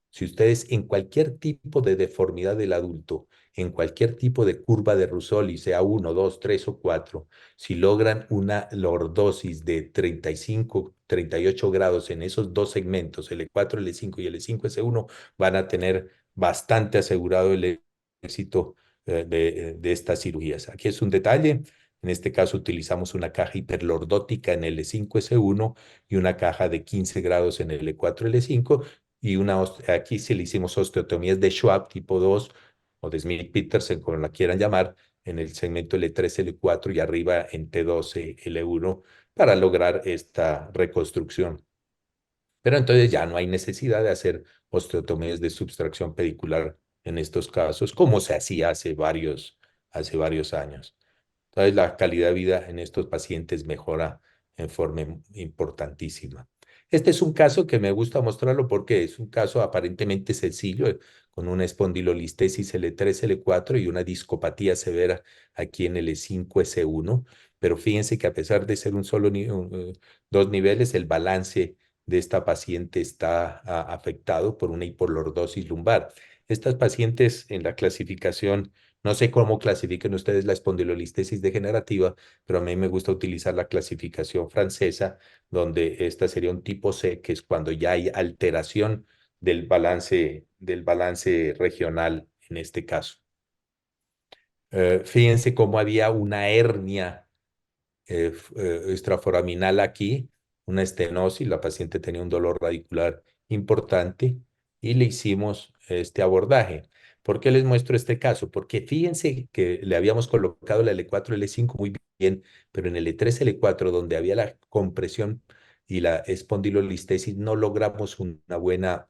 Si ustedes en cualquier tipo de deformidad del adulto, en cualquier tipo de curva de Russell, sea 1, 2, 3 o 4, si logran una lordosis de 35, 38 grados en esos dos segmentos, L4, L5 y L5S1, van a tener bastante asegurado el éxito de estas cirugías. Aquí es un detalle. En este caso utilizamos una caja hiperlordótica en L5S1 y una caja de 15 grados en L4, L5 y aquí sí le hicimos osteotomías de Schwab tipo 2 o de Smith-Petersen, como la quieran llamar, en el segmento L3, L4 y arriba en T12, L1 para lograr esta reconstrucción. Pero entonces ya no hay necesidad de hacer osteotomías de subtracción pedicular en estos casos, como se hacía hace varios años. Entonces la calidad de vida en estos pacientes mejora en forma importantísima. Este es un caso que me gusta mostrarlo porque es un caso aparentemente sencillo, con una espondilolistesis L3, L4 y una discopatía severa aquí en L5, S1. Pero fíjense que a pesar de ser dos niveles, el balance de esta paciente está afectado por una hipoliordosis lumbar. Estas pacientes en la clasificación, no sé cómo clasifiquen ustedes la espondilolistesis degenerativa, pero a mí me gusta utilizar la clasificación francesa, donde esta sería un tipo C, que es cuando ya hay alteración del balance regional en este caso. Fíjense cómo había una hernia extraforaminal aquí, una estenosis, la paciente tenía un dolor radicular importante y le hicimos este abordaje. ¿Por qué les muestro este caso? Porque fíjense que le habíamos colocado la L4, L5 muy bien, pero en el L3, L4, donde había la compresión y la espondilolistesis, no logramos una buena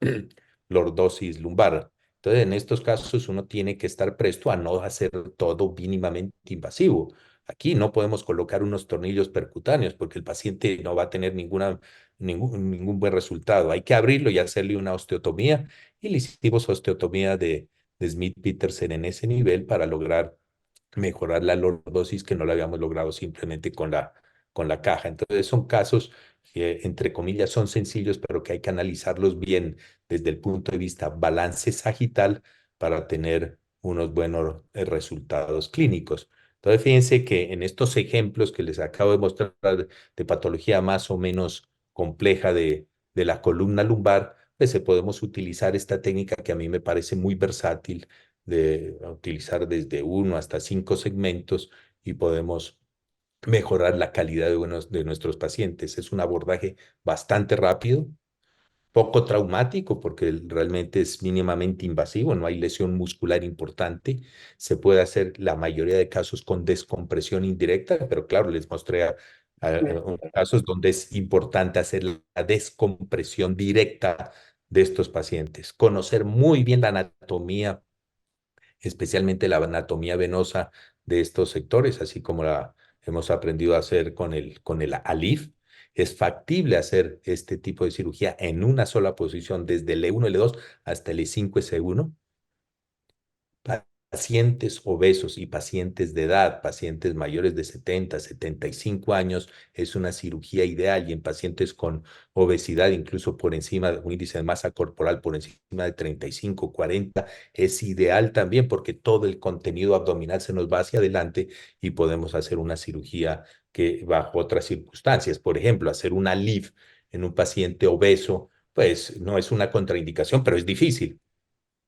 lordosis lumbar. Entonces, en estos casos uno tiene que estar presto a no hacer todo mínimamente invasivo. Aquí no podemos colocar unos tornillos percutáneos porque el paciente no va a tener ningún buen resultado. Hay que abrirlo y hacerle una osteotomía y le hicimos osteotomía de Smith-Petersen en ese nivel para lograr mejorar la lordosis que no la habíamos logrado simplemente con la caja. Entonces son casos que, entre comillas, son sencillos, pero que hay que analizarlos bien desde el punto de vista balance sagital para tener unos buenos resultados clínicos. Entonces, fíjense que en estos ejemplos que les acabo de mostrar de patología más o menos compleja de la columna lumbar, pues podemos utilizar esta técnica que a mí me parece muy versátil de utilizar desde 1 hasta 5 segmentos y podemos mejorar la calidad de nuestros pacientes. Es un abordaje bastante rápido, poco traumático porque realmente es mínimamente invasivo, no hay lesión muscular importante. Se puede hacer la mayoría de casos con descompresión indirecta, pero claro, les mostré casos donde es importante hacer la descompresión directa de estos pacientes, conocer muy bien la anatomía, especialmente la anatomía venosa de estos sectores, así como la hemos aprendido a hacer con el ALIF. Es factible hacer este tipo de cirugía en una sola posición, desde el E1, L2 hasta el E5, S1. Pacientes obesos y pacientes de edad, pacientes mayores de 70, 75 años, es una cirugía ideal, y en pacientes con obesidad, incluso por encima de un índice de masa corporal por encima de 35, 40, es ideal también porque todo el contenido abdominal se nos va hacia adelante y podemos hacer una cirugía que bajo otras circunstancias, por ejemplo, hacer una LIF en un paciente obeso, pues no es una contraindicación, pero es difícil.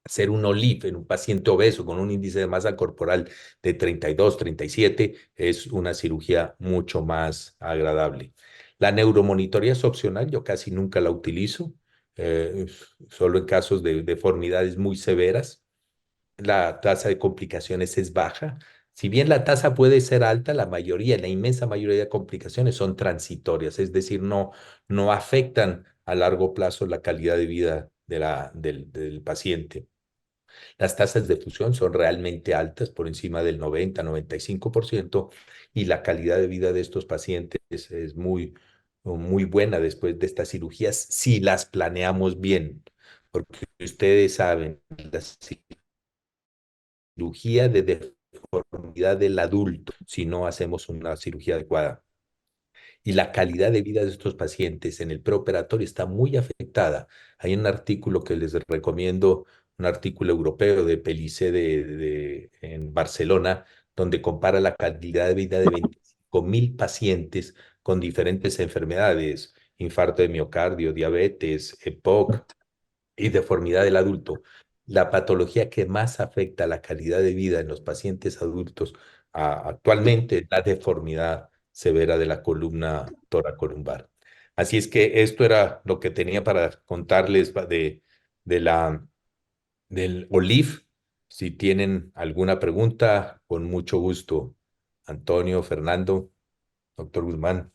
Hacer un OLIF en un paciente obeso con un índice de masa corporal de 32, 37 es una cirugía mucho más agradable. La neuromonitoría es opcional, yo casi nunca la utilizo, eh, solo en casos de deformidades muy severas. La tasa de complicaciones es baja. Si bien la tasa puede ser alta, la inmensa mayoría de complicaciones son transitorias, es decir, no afectan a largo plazo la calidad de vida del paciente. Las tasas de fusión son realmente altas, por encima del 90, 95%, y la calidad de vida de estos pacientes es muy buena después de estas cirugías, si las planeamos bien, porque ustedes saben, la cirugía de deformidad del adulto, si no hacemos una cirugía adecuada, y la calidad de vida de estos pacientes en el preoperatorio está muy afectada. Hay un artículo que les recomiendo, un artículo europeo de Pellicé en Barcelona, donde compara la calidad de vida de 25.000 pacientes con diferentes enfermedades: infarto de miocardio, diabetes, EPOC y deformidad del adulto. La patología que más afecta la calidad de vida en los pacientes adultos actualmente es la deformidad severa de la columna toracolumbar. Así es que esto era lo que tenía para contarles de del OLIF. Si tienen alguna pregunta, con mucho gusto. Antonio, Fernando, doctor Guzmán.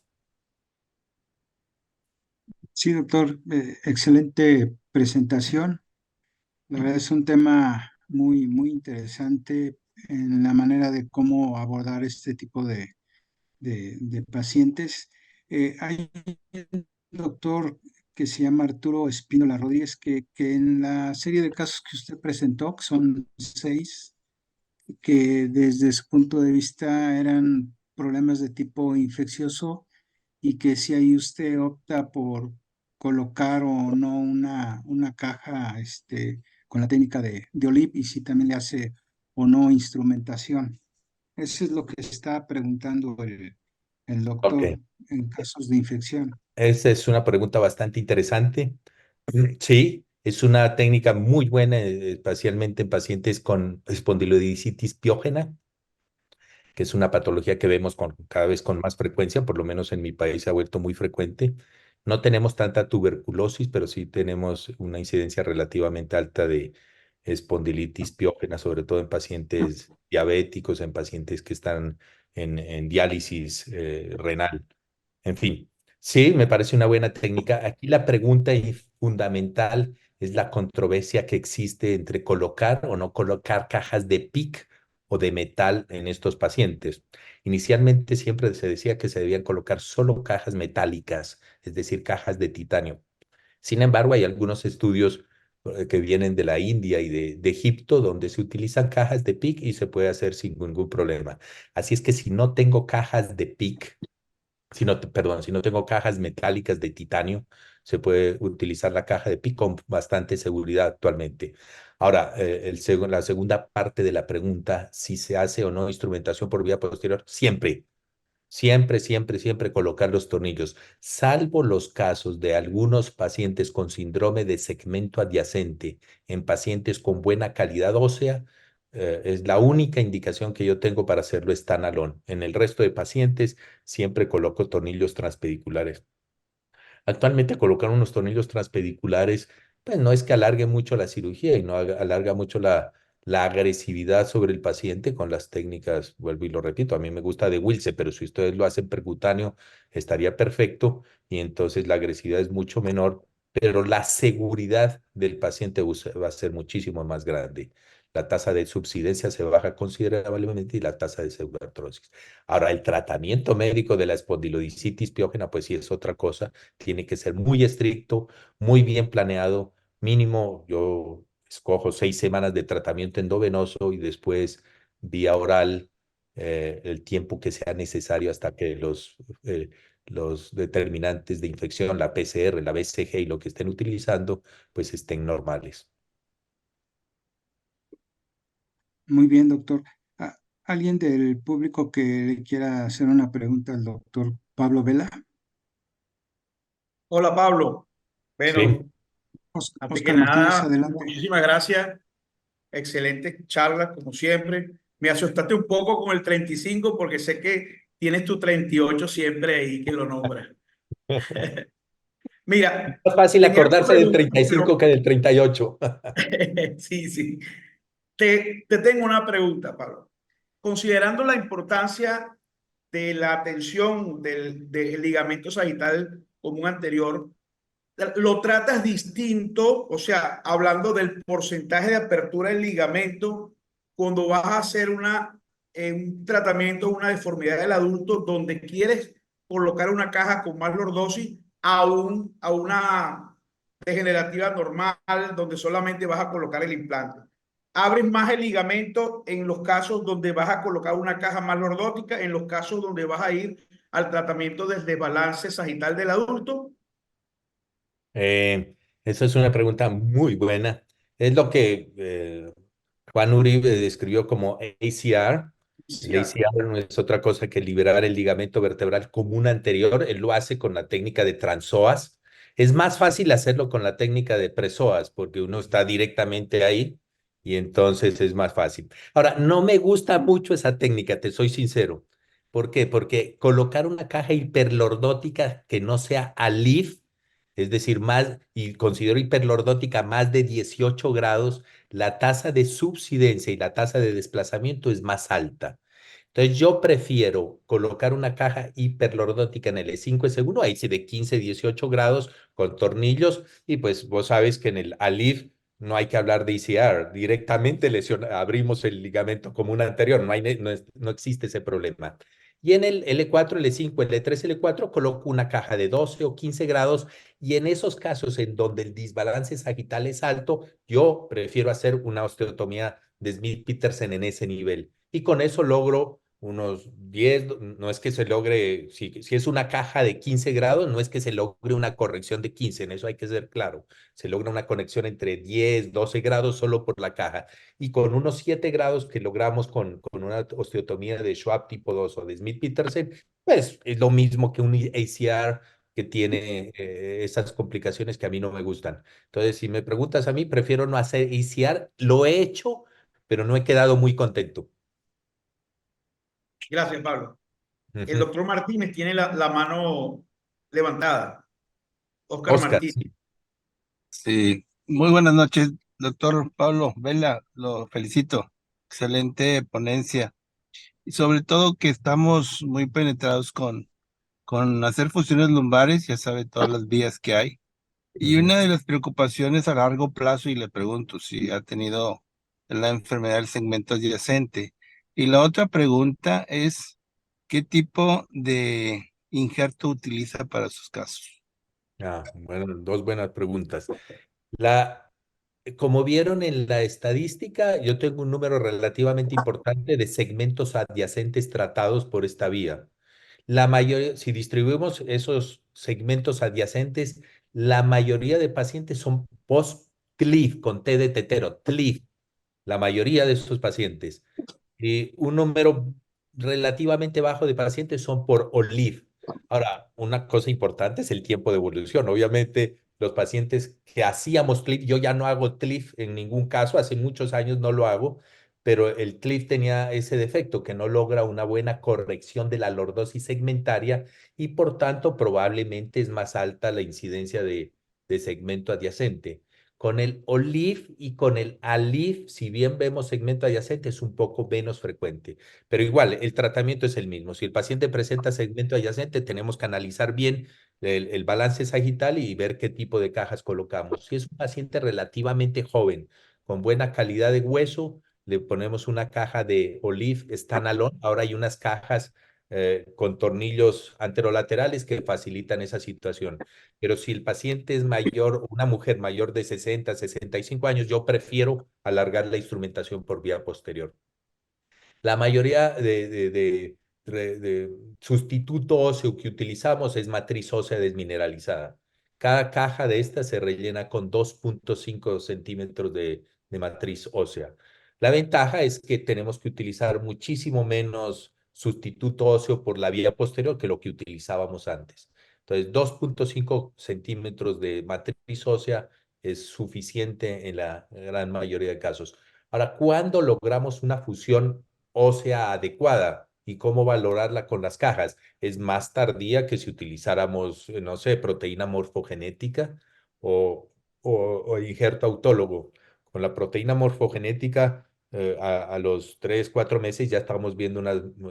Sí, doctor, excelente presentación. La verdad es un tema muy, muy interesante en la manera de cómo abordar este tipo de pacientes. Hay un doctor que se llama Arturo Espínola Rodríguez, que en la serie de casos que usted presentó, que son 6, que desde su punto de vista eran problemas de tipo infeccioso, y que si ahí usted opta por colocar o no una caja con la técnica de OLIP, y si también le hace o no instrumentación. Eso es lo que está preguntando el Ok. doctor en casos de infección. Esa es una pregunta bastante interesante. Sí, es una técnica muy buena, especialmente en pacientes con espondilodiscitis piógena, que es una patología que vemos cada vez con más frecuencia, por lo menos en mi país se ha vuelto muy frecuente. No tenemos tanta tuberculosis, pero sí tenemos una incidencia relativamente alta de espondilitis piógena, sobre todo en pacientes diabéticos, en pacientes que están en diálisis renal. En fin, sí, me parece una buena técnica. Aquí la pregunta fundamental es la controversia que existe entre colocar o no colocar cajas de PIC o de metal en estos pacientes. Inicialmente siempre se decía que se debían colocar solo cajas metálicas, es decir, cajas de titanio. Sin embargo, hay algunos estudios que vienen de la India y de Egipto, donde se utilizan cajas de PIC y se puede hacer sin ningún problema. Así es que si no tengo cajas de PIC, perdón, si no tengo cajas metálicas de titanio, se puede utilizar la caja de PIC con bastante seguridad actualmente. Ahora, la segunda parte de la pregunta, si se hace o no instrumentación por vía posterior, siempre, siempre, siempre, siempre colocar los tornillos, salvo los casos de algunos pacientes con síndrome de segmento adyacente, en pacientes con buena calidad ósea. Es la única indicación que yo tengo para hacerlo standalone. En el resto de pacientes siempre coloco tornillos transpediculares. Actualmente colocar unos tornillos transpediculares, pues no es que alargue mucho la cirugía y no alarga mucho la agresividad sobre el paciente con las técnicas, vuelvo y lo repito, a mí me gusta de Wilce, pero si ustedes lo hacen percutáneo, estaría perfecto y entonces la agresividad es mucho menor, pero la seguridad del paciente va a ser muchísimo más grande. La tasa de subsidencia se baja considerablemente y la tasa de pseudoartrosis. Ahora, el tratamiento médico de la espondilodicitis piógena, pues sí es otra cosa, tiene que ser muy estricto, muy bien planeado, mínimo yo escojo 6 semanas de tratamiento endovenoso y después vía oral el tiempo que sea necesario hasta que los determinantes de infección, la PCR, la BCG y lo que estén utilizando, pues estén normales. Muy bien, doctor. ¿Alguien del público que le quiera hacer una pregunta al doctor Pablo Vela? Hola Pablo. Sí, Bueno, antes que Oscar Martínez, nada, adelante. muchísimas gracias. Excelente charla, como siempre. Me asustaste un poco con el 35 porque sé que tienes tu 38 siempre ahí que lo nombras. es Mira, más fácil tenía una acordarse del pregunta, 35 pero que del 38. sí, sí. Te tengo una pregunta, Pablo. Considerando la importancia de la tensión del ligamento sagital común anterior, lo tratas distinto, o sea, hablando del porcentaje de apertura del ligamento, cuando vas a hacer un tratamiento, una deformidad del adulto, donde quieres colocar una caja con más lordosis a una degenerativa normal, donde solamente vas a colocar el implante. Abres más el ligamento en los casos donde vas a colocar una caja más lordótica, en los casos donde vas a ir al tratamiento del desbalance sagital del adulto. Esa es una pregunta muy buena. Es lo que Juan Uribe describió como ACR. El ACR no es otra cosa que liberar el ligamento vertebral común anterior. Él lo hace con la técnica de transpsoas. Es más fácil hacerlo con la técnica de presoas porque uno está directamente ahí y entonces es más fácil. Ahora, no me gusta mucho esa técnica, te soy sincero. ¿Por qué? Porque colocar una caja hiperlordótica que no sea ALIF, es decir, más, y considero hiperlordótica más de 18 grados, la tasa de subsidencia y la tasa de desplazamiento es más alta. Entonces, yo prefiero colocar una caja hiperlordótica en el E5 S1, ahí sí de 15, 18 grados con tornillos, y pues vos sabes que en el ALIF no hay que hablar de ECR, directamente abrimos el ligamento común anterior, no existe ese problema. Y en el L4, L5, L3, L4 coloco una caja de 12 o 15 grados y en esos casos en donde el desbalance sagital es alto, yo prefiero hacer una osteotomía de Smith-Petersen en ese nivel. Y con eso logro unos 10, no es que se logre, si es una caja de 15 grados, no es que se logre una corrección de 15, en eso hay que ser claro. Se logra una conexión entre 10, 12 grados solo por la caja. Y con unos 7 grados que logramos con una osteotomía de Schwab tipo 2 o de Smith-Petersen, pues es lo mismo que un ACR que tiene esas complicaciones que a mí no me gustan. Entonces, si me preguntas a mí, prefiero no hacer ICR. Lo he hecho, pero no he quedado muy contento. Gracias, Pablo. El Ujú. doctor Martínez tiene la mano levantada. Oscar Oscar, Martínez. sí. Sí, muy buenas noches, doctor Pablo Vela, lo felicito. Excelente ponencia. Y sobre todo que estamos muy penetrados con hacer fusiones lumbares, ya sabe todas las vías que hay. Y Ujú. una de las preocupaciones a largo plazo, y le pregunto si ha tenido la enfermedad del segmento adyacente. Y la otra pregunta es, ¿qué tipo de injerto utiliza para sus casos? Bueno, dos buenas preguntas. La, Como vieron en la estadística, yo tengo un número relativamente importante de segmentos adyacentes tratados por esta vía. La mayoría, si distribuimos esos segmentos adyacentes, la mayoría de pacientes son post-TLIF, con T de tetero, TLIF, la mayoría de esos pacientes. Y un número relativamente bajo de pacientes son por OLIF. Ahora, una cosa importante es el tiempo de evolución. Obviamente, los pacientes que hacíamos TLIF, yo ya no hago TLIF en ningún caso, hace muchos años no lo hago, pero el clip tenía ese defecto que no logra una buena corrección de la lordosis segmentaria y por tanto probablemente es más alta la incidencia de segmento adyacente. Con el OLIF y con el ALIF, si bien vemos segmento adyacente, es un poco menos frecuente, pero igual el tratamiento es el mismo. Si el paciente presenta segmento adyacente, tenemos que analizar bien el balance sagital y ver qué tipo de cajas colocamos. Si es un paciente relativamente joven, con buena calidad de hueso, le ponemos una caja de OLIF standalone. Ahora hay unas cajas con tornillos anterolaterales que facilitan esa situación. Pero si el paciente es mayor, una mujer mayor de 60, 65 años, yo prefiero alargar la instrumentación por vía posterior. La mayoría de sustituto óseo que utilizamos es matriz ósea desmineralizada. Cada caja de estas se rellena con 2.5 centímetros de matriz ósea. La ventaja es que tenemos que utilizar muchísimo menos sustituto óseo por la vía posterior que lo que utilizábamos antes. Entonces, 2.5 centímetros de matriz ósea es suficiente en la gran mayoría de casos. Ahora, ¿cuándo logramos una fusión ósea adecuada y cómo valorarla con las cajas? Es más tardía que si utilizáramos, no sé, proteína morfogenética o, o injerto autólogo. Con la proteína morfogenética, a los 3, 4 meses ya estamos viendo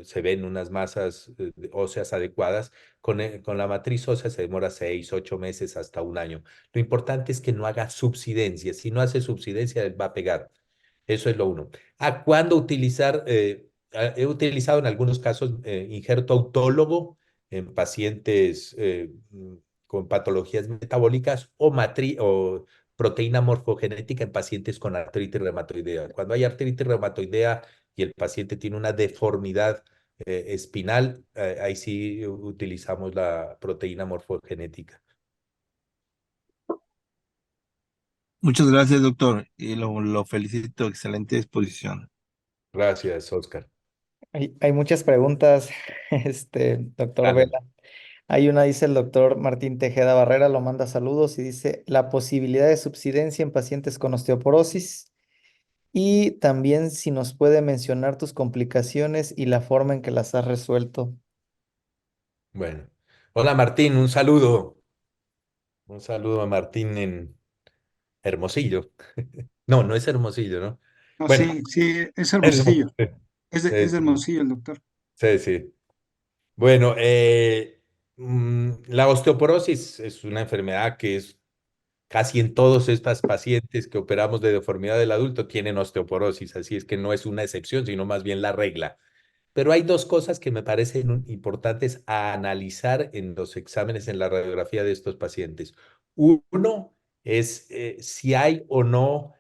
se ven unas masas óseas adecuadas. Con la matriz ósea se demora 6, 8 meses hasta un año. Lo importante es que no haga subsidencia. Si no hace subsidencia, él va a pegar. Eso es lo uno. ¿A cuándo utilizar? He utilizado en algunos casos injerto autólogo en pacientes con patologías metabólicas o proteína morfogenética en pacientes con artritis reumatoidea. Cuando hay artritis reumatoidea y el paciente tiene una deformidad espinal, ahí sí utilizamos la proteína morfogenética. Muchas gracias, doctor, y lo felicito, excelente exposición. Gracias, Oscar. Hay muchas preguntas, doctor Dale. Vela. Hay una, dice el doctor Martín Tejeda Barrera, lo manda saludos y dice la posibilidad de subsidencia en pacientes con osteoporosis y también si nos puede mencionar tus complicaciones y la forma en que las has resuelto. Bueno. Hola Martín, un saludo. Un saludo a Martín en Hermosillo. No, no es Hermosillo, ¿no? No, Bueno, sí, sí, es Hermosillo. Hermosillo. Es de Sí, Hermosillo el doctor. sí, sí. Bueno, la osteoporosis es una enfermedad que es casi en todos estos pacientes que operamos de deformidad del adulto tienen osteoporosis, así es que no es una excepción, sino más bien la regla. Pero hay dos cosas que me parecen importantes a analizar en los exámenes, en la radiografía de estos pacientes. Uno es si hay o no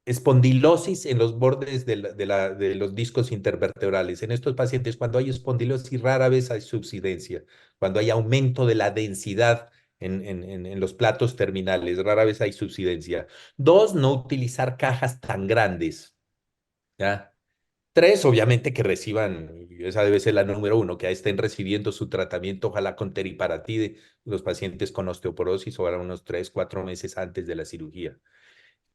espondilosis en los bordes de los discos intervertebrales. En estos pacientes, cuando hay espondilosis, rara vez hay subsidencia. Cuando hay aumento de la densidad en los platos terminales, rara vez hay subsidencia. Dos, no utilizar cajas tan grandes. ¿Ya? Tres, obviamente que reciban, y esa debe ser la número uno, que estén recibiendo su tratamiento, ojalá con teriparatide, los pacientes con osteoporosis, o ahora unos 3, 4 meses antes de la cirugía.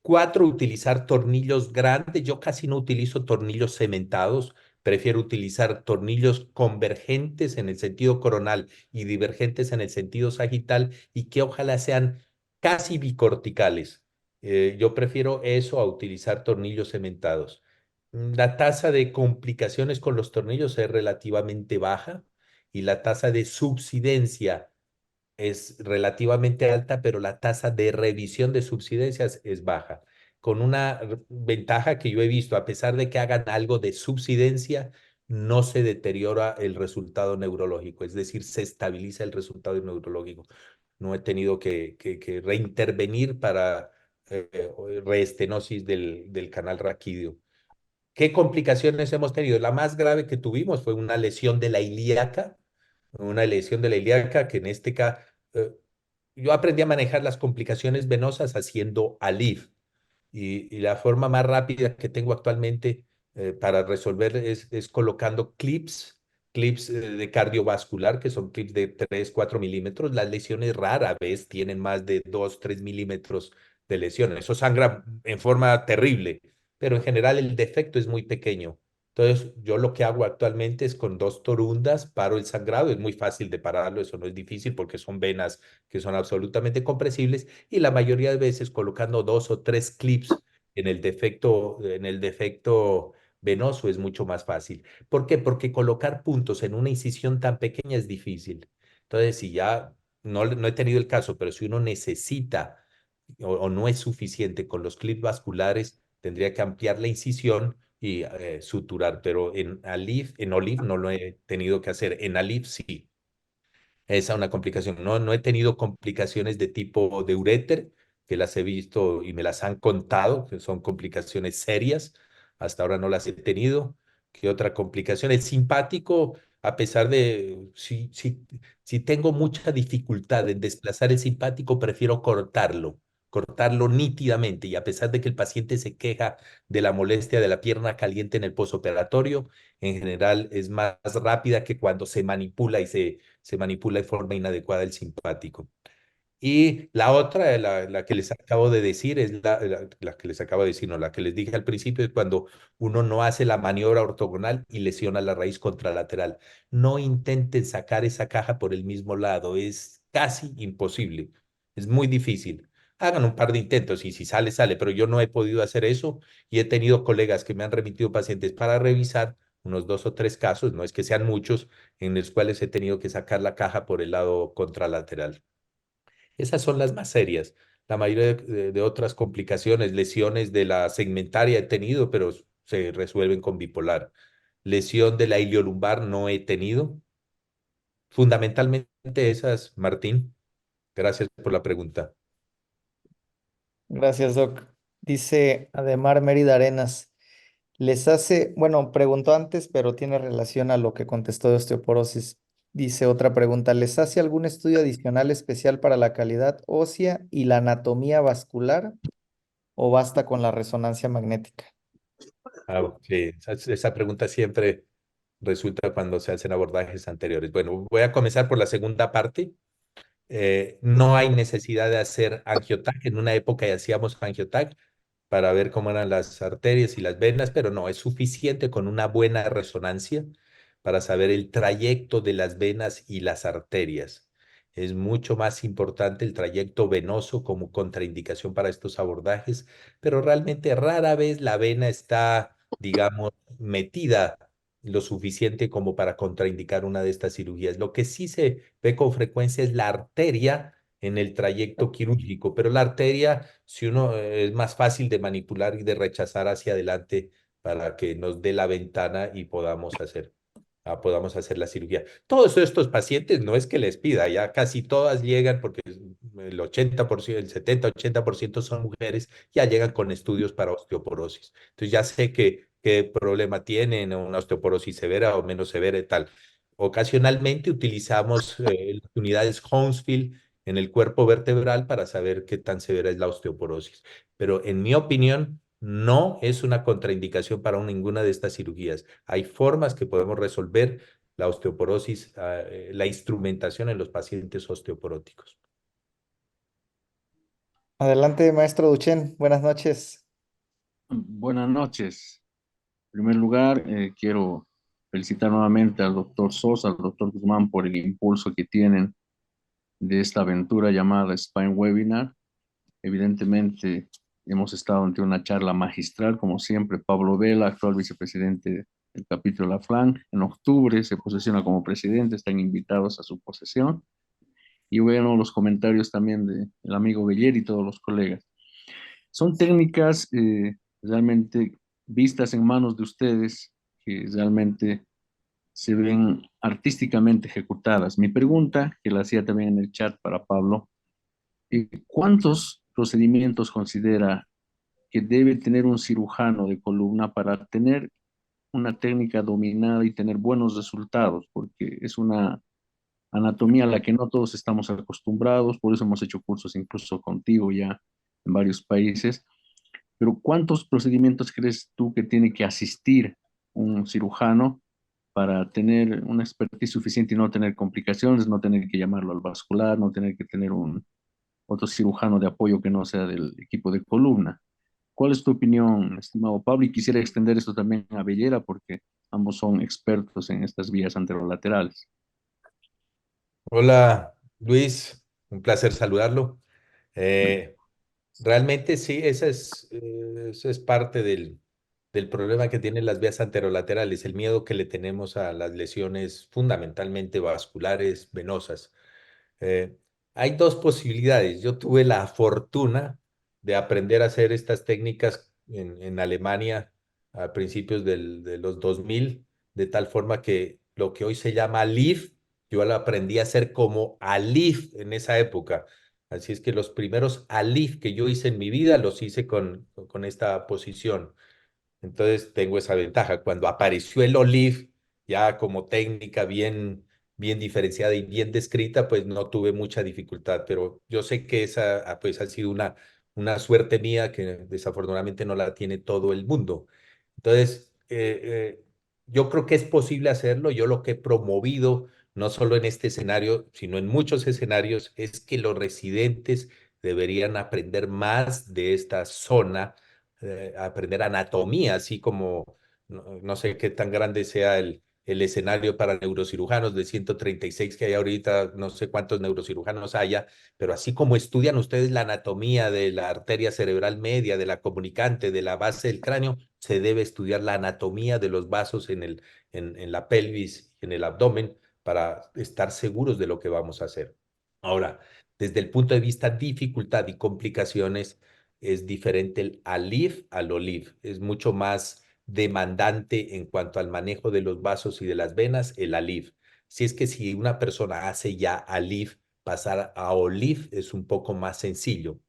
Cuatro, utilizar tornillos grandes. Yo casi no utilizo tornillos cementados, prefiero utilizar tornillos convergentes en el sentido coronal y divergentes en el sentido sagital y que ojalá sean casi bicorticales. Yo prefiero eso a utilizar tornillos cementados. La tasa de complicaciones con los tornillos es relativamente baja y la tasa de subsidencia es relativamente alta, pero la tasa de revisión de subsidencias es baja. Con una ventaja que yo he visto, a pesar de que hagan algo de subsidencia, no se deteriora el resultado neurológico, es decir, se estabiliza el resultado neurológico. No he tenido que reintervenir para reestenosis del canal raquídeo. ¿Qué complicaciones hemos tenido? La más grave que tuvimos fue una lesión de la ilíaca que en este caso, yo aprendí a manejar las complicaciones venosas haciendo ALIF y la forma más rápida que tengo actualmente para resolver es colocando clips de cardiovascular, que son clips de 3, 4 milímetros. Las lesiones rara vez tienen más de 2, 3 milímetros de lesión. Eso sangra en forma terrible, pero en general el defecto es muy pequeño. Entonces, yo lo que hago actualmente es con 2 torundas paro el sangrado. Es muy fácil de pararlo, eso no es difícil porque son venas que son absolutamente compresibles y la mayoría de veces colocando 2 o 3 clips en el defecto venoso es mucho más fácil. ¿Por qué? Porque colocar puntos en una incisión tan pequeña es difícil. Entonces, si ya no he tenido el caso, pero si uno necesita o no es suficiente con los clips vasculares, tendría que ampliar la incisión y suturar, pero en Olive no lo he tenido que hacer, en Alif sí. Esa es una complicación. No he tenido complicaciones de tipo de uréter, que las he visto y me las han contado, que son complicaciones serias. Hasta ahora no las he tenido. ¿Qué otra complicación? El simpático, a pesar de, si tengo mucha dificultad en desplazar el simpático, prefiero cortarlo nítidamente. Y a pesar de que el paciente se queja de la molestia de la pierna caliente en el posoperatorio, en general es más rápida que cuando se manipula y se manipula de forma inadecuada el simpático. Y la otra, la que les acabo de decir, es la que les acabo de decir, no, la que les dije al principio, es cuando uno no hace la maniobra ortogonal y lesiona la raíz contralateral. No intenten sacar esa caja por el mismo lado, es casi imposible, es muy difícil. Hagan un par de intentos y si sale, sale, pero yo no he podido hacer eso y he tenido colegas que me han remitido pacientes para revisar unos 2 o 3 casos, no es que sean muchos, en los cuales he tenido que sacar la caja por el lado contralateral. Esas son las más serias. La mayoría de otras complicaciones, lesiones de la segmentaria he tenido, pero se resuelven con bipolar. Lesión de la iliolumbar no he tenido. Fundamentalmente esas, Martín. Gracias por la pregunta. Gracias, Doc. Dice Ademar Mérida Arenas. Bueno, preguntó antes, pero tiene relación a lo que contestó de osteoporosis. Dice otra pregunta, ¿les hace algún estudio adicional especial para la calidad ósea y la anatomía vascular o basta con la resonancia magnética? Sí, esa pregunta siempre resulta cuando se hacen abordajes anteriores. Bueno, voy a comenzar por la segunda parte. No hay necesidad de hacer angiotac. En una época ya hacíamos angiotac para ver cómo eran las arterias y las venas, pero no, es suficiente con una buena resonancia para saber el trayecto de las venas y las arterias. Es mucho más importante el trayecto venoso como contraindicación para estos abordajes, pero realmente rara vez la vena está, digamos, metida lo suficiente como para contraindicar una de estas cirugías. Lo que sí se ve con frecuencia es la arteria en el trayecto quirúrgico, pero la arteria, si uno es más fácil de manipular y de rechazar hacia adelante para que nos dé la ventana y podamos hacer la cirugía. Todos estos pacientes no es que les pida, ya casi todas llegan porque el 80%, el 70-80% son mujeres, ya llegan con estudios para osteoporosis. Entonces ya sé qué problema tienen, una osteoporosis severa o menos severa y tal. Ocasionalmente utilizamos las unidades Hounsfield en el cuerpo vertebral para saber qué tan severa es la osteoporosis. Pero en mi opinión, no es una contraindicación para ninguna de estas cirugías. Hay formas que podemos resolver la osteoporosis, la instrumentación en los pacientes osteoporóticos. Adelante, maestro Duchenne. Buenas noches. Buenas noches. En primer lugar, quiero felicitar nuevamente al doctor Sosa, al doctor Guzmán por el impulso que tienen de esta aventura llamada Spine Webinar. Evidentemente, hemos estado ante una charla magistral, como siempre. Pablo Vela, actual vicepresidente del capítulo La Flan, en octubre se posesiona como presidente, están invitados a su posesión. Y bueno, los comentarios también del amigo Beller y todos los colegas. Son técnicas realmente vistas en manos de ustedes que realmente se ven artísticamente ejecutadas. Mi pregunta, que la hacía también en el chat para Pablo, ¿cuántos procedimientos considera que debe tener un cirujano de columna para tener una técnica dominada y tener buenos resultados? Porque es una anatomía a la que no todos estamos acostumbrados, por eso hemos hecho cursos incluso contigo ya en varios países. Pero ¿cuántos procedimientos crees tú que tiene que asistir un cirujano para tener una expertise suficiente y no tener complicaciones, no tener que llamarlo al vascular, no tener que tener otro cirujano de apoyo que no sea del equipo de columna. ¿Cuál es tu opinión, estimado Pablo? Y quisiera extender esto también a Bellera porque ambos son expertos en estas vías anterolaterales. Hola, Luis, un placer saludarlo. Eh, Realmente sí, esa es parte del problema que tienen las vías anterolaterales, el miedo que le tenemos a las lesiones fundamentalmente vasculares, venosas. Eh, Hay dos posibilidades. Yo tuve la fortuna de aprender a hacer estas técnicas en Alemania a principios de los 2000, de tal forma que lo que hoy se llama LIF, yo lo aprendí a hacer como ALIF en esa época. Así es que los primeros ALIF que yo hice en mi vida los hice con esta posición. Entonces tengo esa ventaja. Cuando apareció el Olive, ya como técnica bien diferenciada y bien descrita, pues no tuve mucha dificultad, pero yo sé que esa pues ha sido una suerte mía que desafortunadamente no la tiene todo el mundo. Entonces, yo creo que es posible hacerlo. Yo lo que he promovido, no solo en este escenario, sino en muchos escenarios, es que los residentes deberían aprender más de esta zona, aprender anatomía, así como no sé qué tan grande sea el escenario para neurocirujanos de 136 que hay ahorita, no sé cuántos neurocirujanos haya, pero así como estudian ustedes la anatomía de la arteria cerebral media, de la comunicante, de la base del cráneo, se debe estudiar la anatomía de los vasos en la pelvis, en el abdomen, para estar seguros de lo que vamos a hacer. Ahora, desde el punto de vista dificultad y complicaciones, es diferente el ALIF al OLIF. Es mucho más demandante en cuanto al manejo de los vasos y de las venas, el ALIF. Si es que si una persona hace ya ALIF, pasar a OLIF es un poco más sencillo.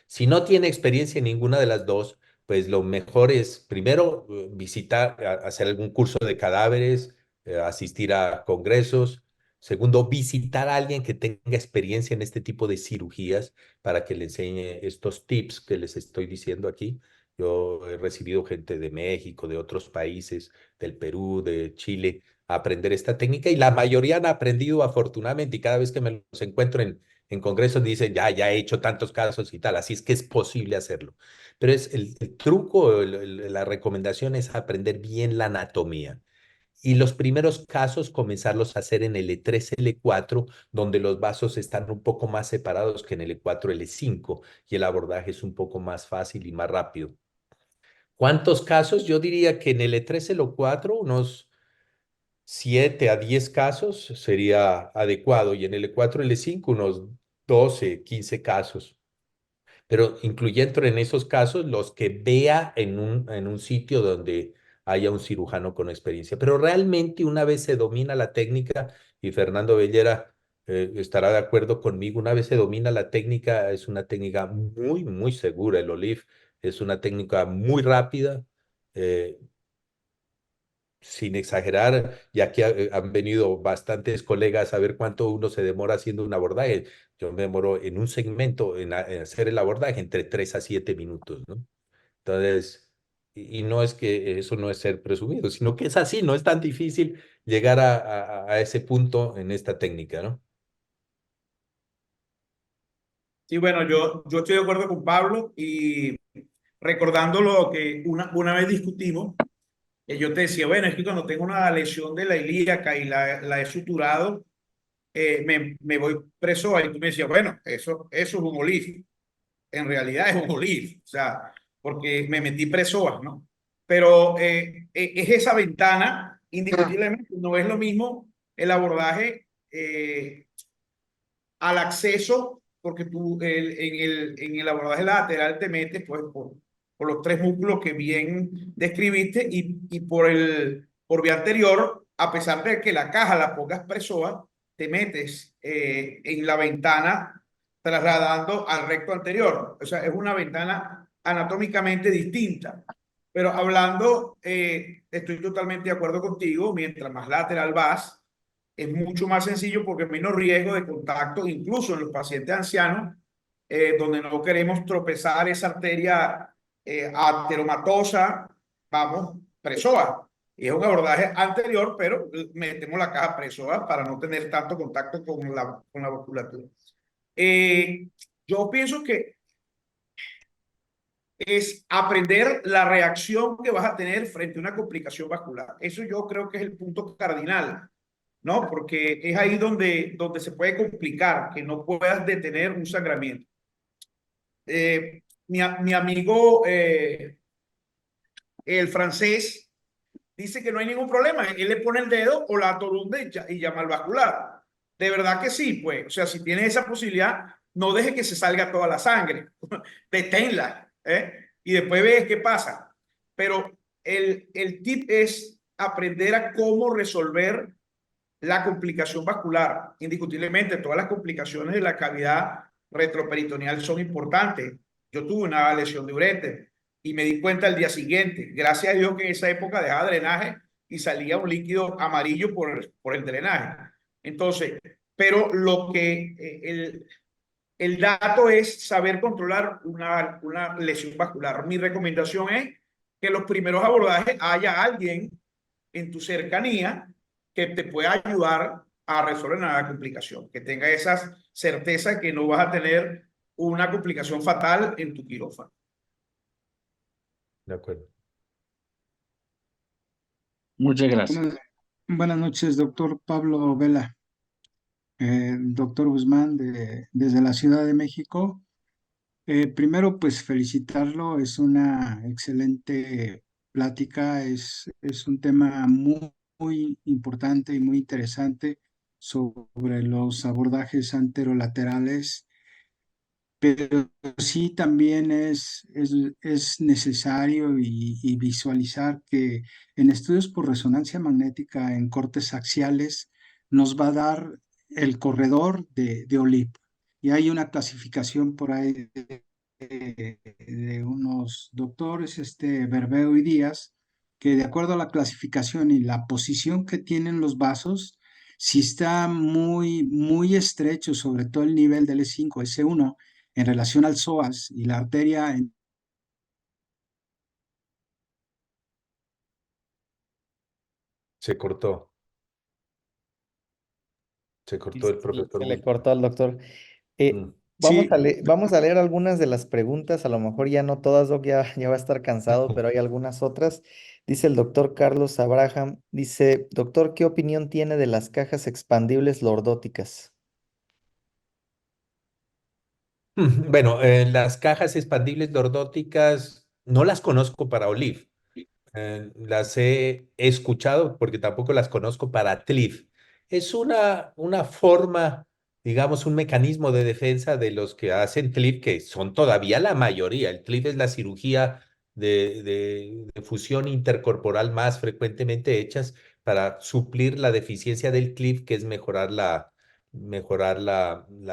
Si no tiene experiencia en ninguna de las dos, pues lo mejor es primero visitar, hacer algún curso de cadáveres, asistir a congresos. Segundo, visitar a alguien que tenga experiencia en este tipo de cirugías para que le enseñe estos tips que les estoy diciendo aquí. Yo he recibido gente de México, de otros países, del Perú, de Chile, a aprender esta técnica y la mayoría han aprendido afortunadamente y cada vez que me los encuentro en congresos dicen, ya he hecho tantos casos y tal, así es que es posible hacerlo. Pero es el truco, la recomendación es aprender bien la anatomía. Y los primeros casos comenzarlos a hacer en L3, L4, donde los vasos están un poco más separados que en L4, L5, y el abordaje es un poco más fácil y más rápido. ¿Cuántos casos? Yo diría que en L3, L4, unos 7 a 10 casos sería adecuado y en L4, L5 unos 12, 15 casos. Pero incluyendo en esos casos los que vea en un sitio donde haya un cirujano con experiencia. Pero realmente una vez se domina la técnica, y Fernando Bellera estará de acuerdo conmigo, una vez se domina la técnica, es una técnica muy segura. El OLIF es una técnica muy rápida. eh, Sin exagerar, ya que han venido bastantes colegas a ver cuánto uno se demora haciendo un abordaje. Yo me demoro en un segmento en hacer el abordaje entre 3 a 7 minutos, ¿no? Entonces, y no es que eso no es ser presumido, sino que es así, no es tan difícil llegar a ese punto en esta técnica, ¿no? Sí, bueno, yo estoy de acuerdo con Pablo y recordando lo que una vez discutimos, yo te decía, bueno, es que cuando tengo una lesión de la ilíaca y la he suturado, me voy preso ahí. Tú me decías, bueno, eso es un OLIF. En realidad es un OLIF, o sea, porque me metí presoas, ¿no? Pero es esa ventana, indiscutiblemente, no es lo mismo el abordaje al acceso, porque tú en el abordaje lateral te metes pues, por los tres músculos que bien describiste y por vía anterior, a pesar de que la caja la pongas presoa, te metes en la ventana trasladando al recto anterior. O sea, es una ventana anatómicamente distinta. Pero hablando, estoy totalmente de acuerdo contigo, mientras más lateral vas, es mucho más sencillo porque hay menos riesgo de contacto, incluso en los pacientes ancianos, donde no queremos tropezar esa arteria ateromatosa, vamos, presoa. Y es un abordaje anterior, pero metemos la caja presoa para no tener tanto contacto con la musculatura. Eh, Yo pienso que es aprender la reacción que vas a tener frente a una complicación vascular. Eso yo creo que es el punto cardinal, ¿no? Porque es ahí donde se puede complicar, que no puedas detener un sangramiento. Mi amigo, el francés, dice que no hay ningún problema. Él le pone el dedo o la torunda y llama al vascular. De verdad que sí, pues. O sea, si tienes esa posibilidad, no dejes que se salga toda la sangre. Deténla, ¿eh? Y después ves qué pasa. Pero el tip es aprender a cómo resolver la complicación vascular. Indiscutiblemente, todas las complicaciones de la cavidad retroperitoneal son importantes. Yo tuve una lesión de ureter y me di cuenta el día siguiente. Gracias a Dios que en esa época dejaba drenaje y salía un líquido amarillo por el drenaje. Entonces, pero lo que el dato es saber controlar una lesión vascular. Mi recomendación es que los primeros abordajes haya alguien en tu cercanía que te pueda ayudar a resolver la complicación, que tenga esa certeza que no vas a tener una complicación fatal en tu quirófano. De acuerdo. Muchas gracias. Buenas noches, doctor Pablo Vela. Doctor Guzmán, desde la Ciudad de México. Primero, pues felicitarlo, es una excelente plática, es un tema muy, muy importante y muy interesante sobre los abordajes anterolaterales, pero sí también es necesario y visualizar que en estudios por resonancia magnética en cortes axiales nos va a dar el corredor de OLIP. Y hay una clasificación por ahí de unos doctores, Berbeo y Díaz, que de acuerdo a la clasificación y la posición que tienen los vasos, si está muy, muy estrecho, sobre todo el nivel del E5, S1, en relación al psoas y la arteria. Se cortó. Se Sí, cortó el profesor se le Will. cortó al doctor. Mm. Vamos a, Sí, vamos a leer algunas de las preguntas, a lo mejor ya no todas, Doc, ya va a estar cansado, pero hay algunas otras. Dice el doctor Carlos Abraham, dice, doctor, ¿qué opinión tiene de las cajas expandibles lordóticas? Bueno, las cajas expandibles lordóticas no las conozco para Olive. Las he escuchado porque tampoco las conozco para TLIF. Es una forma, digamos, un mecanismo de defensa de los que hacen TLIF, que son todavía la mayoría. El TLIF es la cirugía de fusión intercorporal más frecuentemente hechas para suplir la deficiencia del TLIF, que es mejorar la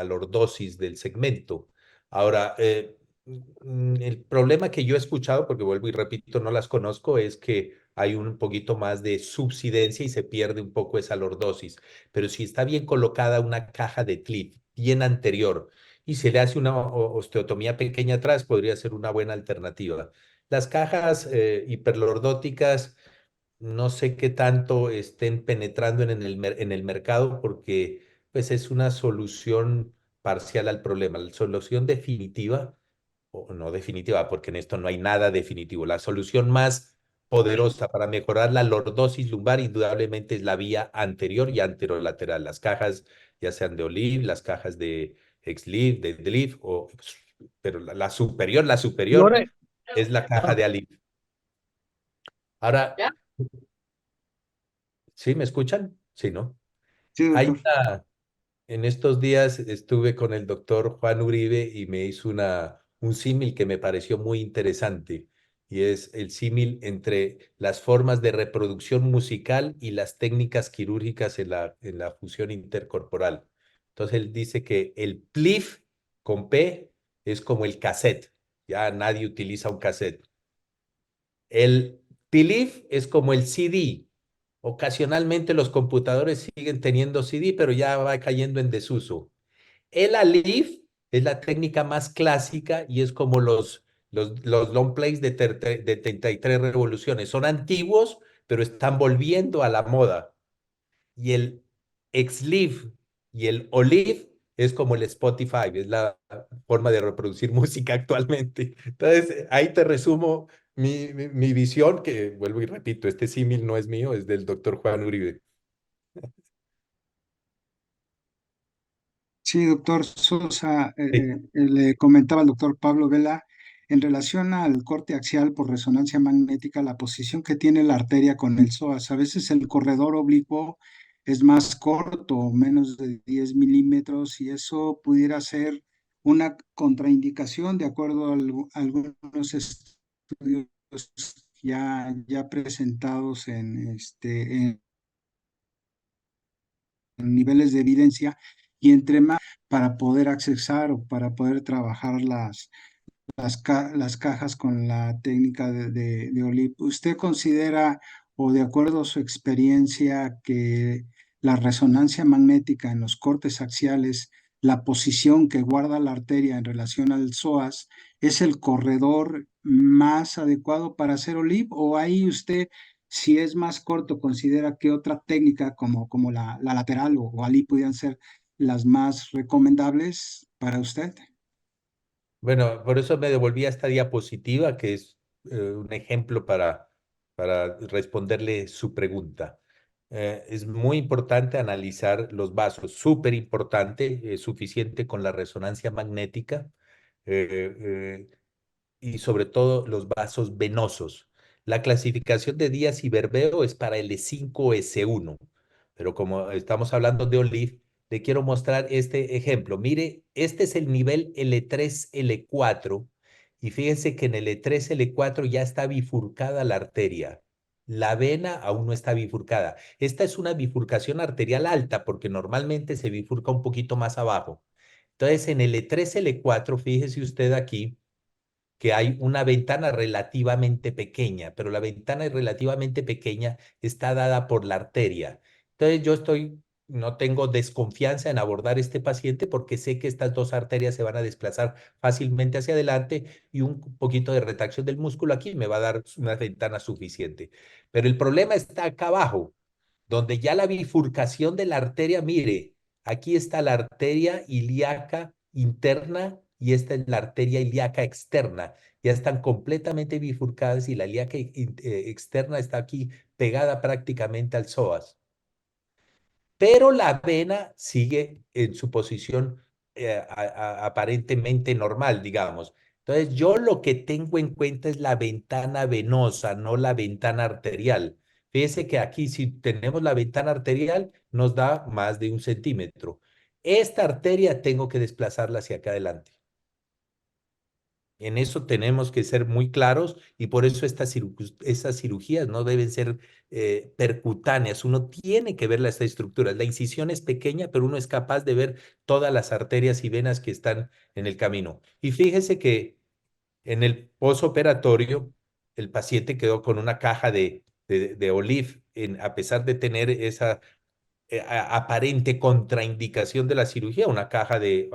lordosis del segmento. Ahora, el problema que yo he escuchado, porque vuelvo y repito, no las conozco, es que hay un poquito más de subsidencia y se pierde un poco esa lordosis. Pero si está bien colocada una caja de clip bien anterior y se le hace una osteotomía pequeña atrás, podría ser una buena alternativa. Las cajas hiperlordóticas, no sé qué tanto estén penetrando en el mercado porque pues es una solución parcial al problema. La solución definitiva o no definitiva, porque en esto no hay nada definitivo. La solución más poderosa para mejorar la lordosis lumbar indudablemente es la vía anterior y anterolateral. Las cajas, ya sean de Olive, las cajas de XLIF, de DLIF, pero la superior Lore, es la caja de Alif. Ahora, ¿sí me escuchan? Sí, ¿no? sí, Hay doctor. En estos días estuve con el doctor Juan Uribe y me hizo un símil que me pareció muy interesante, y es el símil entre las formas de reproducción musical y las técnicas quirúrgicas en la fusión intercorporal. Entonces él dice que el PLIF con P es como el cassette, ya nadie utiliza un cassette. El PLIF es como el CD. Ocasionalmente los computadores siguen teniendo CD, pero ya va cayendo en desuso. El Alif es la técnica más clásica y es como los long plays de 33 revoluciones. Son antiguos, pero están volviendo a la moda. Y el Exlif y el Olive es como el Spotify, es la forma de reproducir música actualmente. Entonces, ahí te resumo mi visión, que vuelvo y repito, este símil no es mío, es del doctor Juan Uribe. Sí, doctor Sosa, Sí. le comentaba al doctor Pablo Vela, en relación al corte axial por resonancia magnética, la posición que tiene la arteria con el psoas. A veces el corredor oblicuo es más corto, menos de 10 milímetros, y eso pudiera ser una contraindicación de acuerdo a algunos estudios ya presentados en niveles de evidencia, y entre más para poder accesar o para poder trabajar las cajas con la técnica de OLIP. ¿Usted considera, o de acuerdo a su experiencia, que la resonancia magnética en los cortes axiales, la posición que guarda la arteria en relación al psoas, es el corredor más adecuado para hacer OLIP? ¿O ahí usted, si es más corto, considera que otra técnica como la lateral o OLIP pudieran ser las más recomendables para usted? Bueno, por eso me devolví a esta diapositiva, que es un ejemplo para responderle su pregunta. Es muy importante analizar los vasos, súper importante, suficiente con la resonancia magnética. eh, eh, y sobre todo los vasos venosos. La clasificación de Díaz y Berbero es para L5S1, pero como estamos hablando de OLIF, le quiero mostrar este ejemplo. Mire, este es el nivel L3-L4 y fíjense que en el L3-L4 ya está bifurcada la arteria. La vena aún no está bifurcada. Esta es una bifurcación arterial alta porque normalmente se bifurca un poquito más abajo. Entonces, en el L3-L4, fíjese usted aquí, que hay una ventana relativamente pequeña, pero la ventana relativamente pequeña está dada por la arteria. Entonces no tengo desconfianza en abordar este paciente porque sé que estas dos arterias se van a desplazar fácilmente hacia adelante y un poquito de retracción del músculo aquí me va a dar una ventana suficiente. Pero el problema está acá abajo, donde ya la bifurcación de la arteria, mire, aquí está la arteria ilíaca interna y esta es la arteria ilíaca externa. Ya están completamente bifurcadas y la ilíaca externa está aquí pegada prácticamente al psoas, pero la vena sigue en su posición aparentemente normal, digamos. Entonces, yo lo que tengo en cuenta es la ventana venosa, no la ventana arterial. Fíjese que aquí si tenemos la ventana arterial, nos da más de 1 centímetro. Esta arteria tengo que desplazarla hacia acá adelante. En eso tenemos que ser muy claros y por eso estas cirugías no deben ser percutáneas. Uno tiene que ver las estructuras. La incisión es pequeña, pero uno es capaz de ver todas las arterias y venas que están en el camino. Y fíjese que en el posoperatorio, el paciente quedó con una caja de Olive, a pesar de tener esa aparente contraindicación de la cirugía, una caja de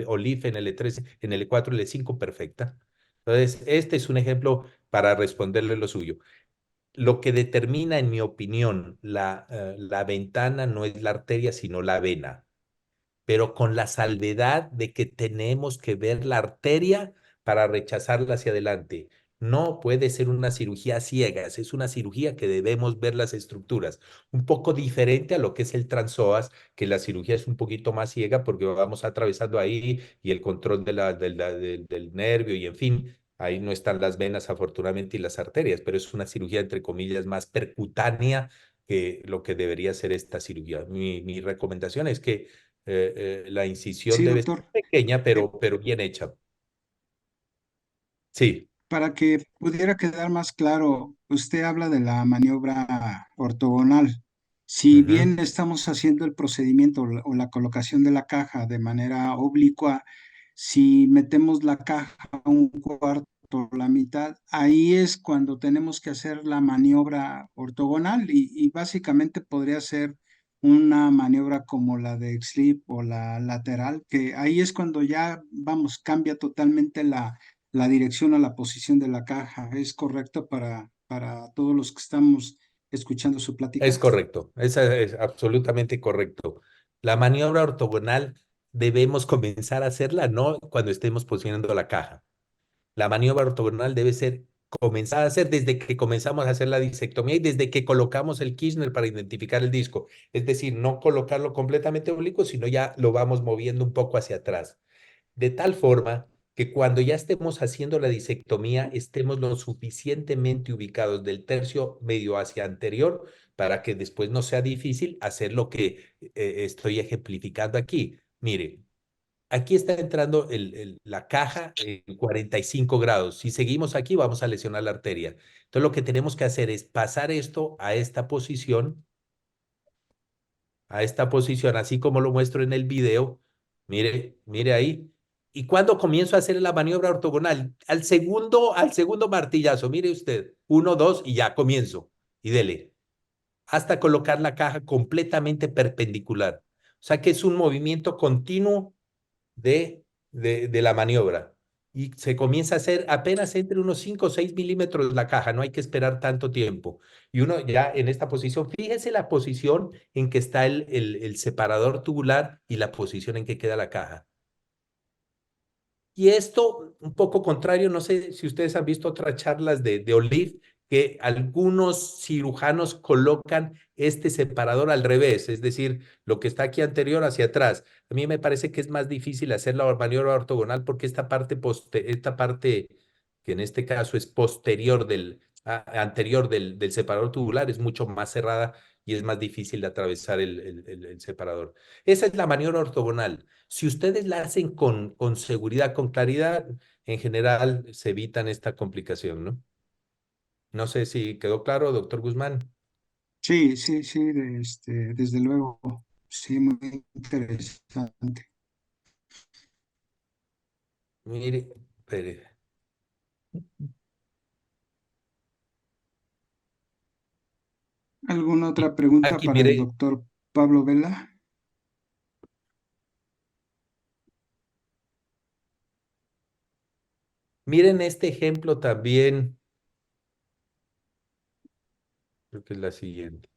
Olive en L3, en L4, L5 perfecta. Entonces, este es un ejemplo para responderle lo suyo. Lo que determina, en mi opinión, la ventana no es la arteria, sino la vena, pero con la salvedad de que tenemos que ver la arteria para rechazarla hacia adelante. No puede ser una cirugía ciegas, es una cirugía que debemos ver las estructuras. Un poco diferente a lo que es el transpsoas, que la cirugía es un poquito más ciega porque vamos atravesando ahí y el control del nervio y en fin, ahí no están las venas afortunadamente y las arterias, pero es una cirugía entre comillas más percutánea que lo que debería ser esta cirugía. Mi recomendación es que la incisión Sí, debe ser doctor. pequeña, Eh, pero bien hecha. Sí. Para que pudiera quedar más claro, usted habla de la maniobra ortogonal. Si Ujú. bien estamos haciendo el procedimiento o la colocación de la caja de manera oblicua, si metemos la caja a un cuarto, la mitad, ahí es cuando tenemos que hacer la maniobra ortogonal, y básicamente podría ser una maniobra como la de Xlip o la lateral, que ahí es cuando ya, vamos, cambia totalmente la dirección o la posición de la caja. ¿Es correcto para todos los que estamos escuchando su Es plática? correcto, es absolutamente correcto. La maniobra ortogonal debemos comenzar a hacerla, no cuando estemos posicionando la caja. La maniobra ortogonal debe ser comenzada a hacer desde que comenzamos a hacer la disectomía y desde que colocamos el Kirchner para identificar el disco. Es decir, no colocarlo completamente oblicuo, sino ya lo vamos moviendo un poco hacia atrás. De tal forma que cuando ya estemos haciendo la disectomía, estemos lo suficientemente ubicados del tercio medio hacia anterior para que después no sea difícil hacer lo que estoy ejemplificando aquí. Mire, aquí está entrando la caja en 45 grados. Si seguimos aquí, vamos a lesionar la arteria. Entonces, lo que tenemos que hacer es pasar esto a esta posición, así como lo muestro en el video. Mire, mire ahí. Y cuando comienzo a hacer la maniobra ortogonal, al segundo martillazo, mire usted, uno, dos, y ya comienzo. Y dele, hasta colocar la caja completamente perpendicular. O sea que es un movimiento continuo de la maniobra. Y se comienza a hacer apenas entre unos 5 o 6 milímetros la caja, no hay que esperar tanto tiempo. Y uno ya en esta posición, fíjese la posición en que está el separador tubular y la posición en que queda la caja. Y esto, un poco contrario, no sé si ustedes han visto otras charlas de Olive, que algunos cirujanos colocan este separador al revés, es decir, lo que está aquí anterior hacia atrás. A mí me parece que es más difícil hacer la maniobra ortogonal porque esta parte que en este caso es posterior anterior del separador tubular, es mucho más cerrada y es más difícil de atravesar el separador. Esa es la maniobra ortogonal. Si ustedes la hacen con seguridad, con claridad, en general se evitan esta complicación, ¿no? No sé si quedó claro, doctor Guzmán. Sí, sí, sí, desde luego, sí, muy interesante. Mire, espere. ¿Alguna otra pregunta Aquí, para el mire, doctor Pablo Vela? miren este ejemplo también, creo que es la siguiente.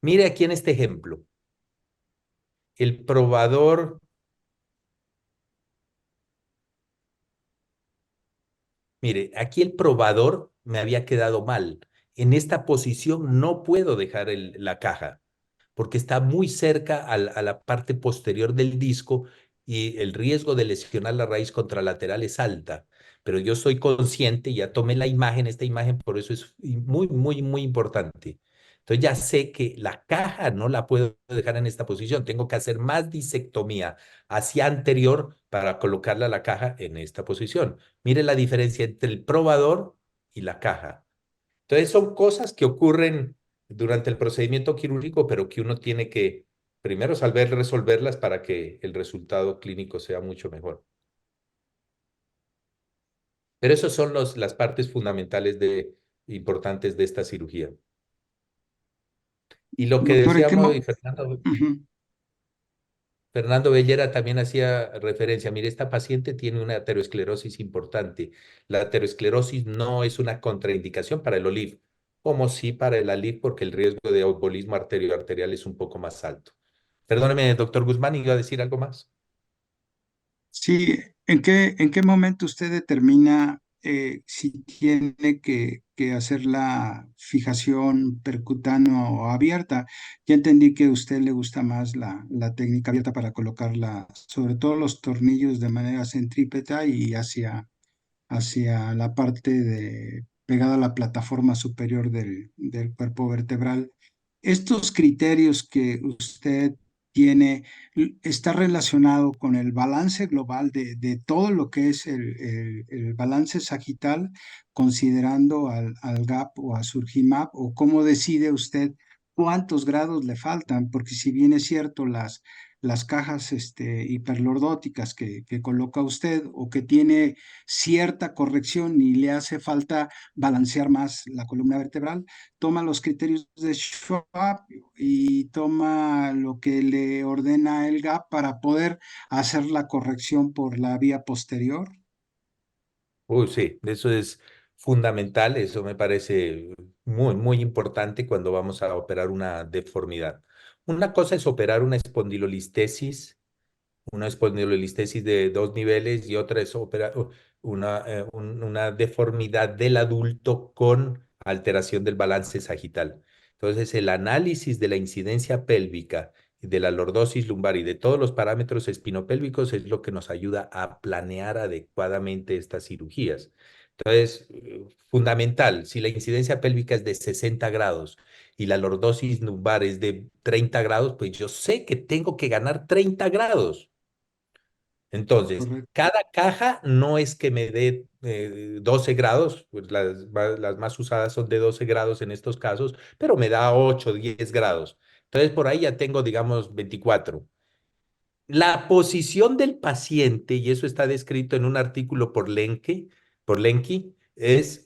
Mire aquí en este ejemplo, el probador. Mire, aquí el probador me había quedado mal. En esta posición no puedo dejar la caja porque está muy cerca a la parte posterior del disco y el riesgo de lesionar la raíz contralateral es alta. Pero yo soy consciente, ya tomé la imagen, esta imagen, por eso es muy, muy, muy importante. Entonces ya sé que la caja no la puedo dejar en esta posición. Tengo que hacer más disectomía hacia anterior para colocarla la caja en esta posición. Mire la diferencia entre el probador y la caja. Entonces son cosas que ocurren durante el procedimiento quirúrgico, pero que uno tiene que primero saber resolverlas para que el resultado clínico sea mucho mejor. Pero esas son las partes fundamentales importantes de esta cirugía. Y lo que Doctor, decíamos, y Fernando, Ujú. Fernando Bellera también hacía referencia, mire, esta paciente tiene una aterosclerosis importante. La aterosclerosis no es una contraindicación para el OLIV, como sí para el ALIV, porque el riesgo de embolismo arterial es un poco más alto. Perdóneme, doctor Guzmán, ¿iba a decir algo más? Sí, ¿en qué momento usted determina si tiene que hacer la fijación percutánea o abierta? Ya entendí que a usted le gusta más la técnica abierta para colocarla, sobre todo los tornillos de manera centrípeta y hacia la parte pegada a la plataforma superior del cuerpo vertebral. Estos criterios que usted tiene está relacionado con el balance global de todo lo que es el balance sagital, considerando al GAP o a Surgimab, o cómo decide usted cuántos grados le faltan, porque si bien es cierto las cajas hiperlordóticas que coloca usted o que tiene cierta corrección y le hace falta balancear más la columna vertebral, toma los criterios de Schwab y toma lo que le ordena el GAP para poder hacer la corrección por la vía posterior. Uy, sí, eso es fundamental, eso me parece muy, muy importante cuando vamos a operar una deformidad. Una cosa es operar una espondilolistesis de 2 niveles y otra es una deformidad del adulto con alteración del balance sagital. Entonces, el análisis de la incidencia pélvica, de la lordosis lumbar y de todos los parámetros espinopélvicos es lo que nos ayuda a planear adecuadamente estas cirugías. Entonces, fundamental, si la incidencia pélvica es de 60 grados y la lordosis lumbar es de 30 grados, pues yo sé que tengo que ganar 30 grados. Entonces, Correcto. cada caja no es que me dé 12 grados, pues las más usadas son de 12 grados en estos casos, pero me da 8, 10 grados. Entonces, por ahí ya tengo, digamos, 24. La posición del paciente, y eso está descrito en un artículo por Lenki, es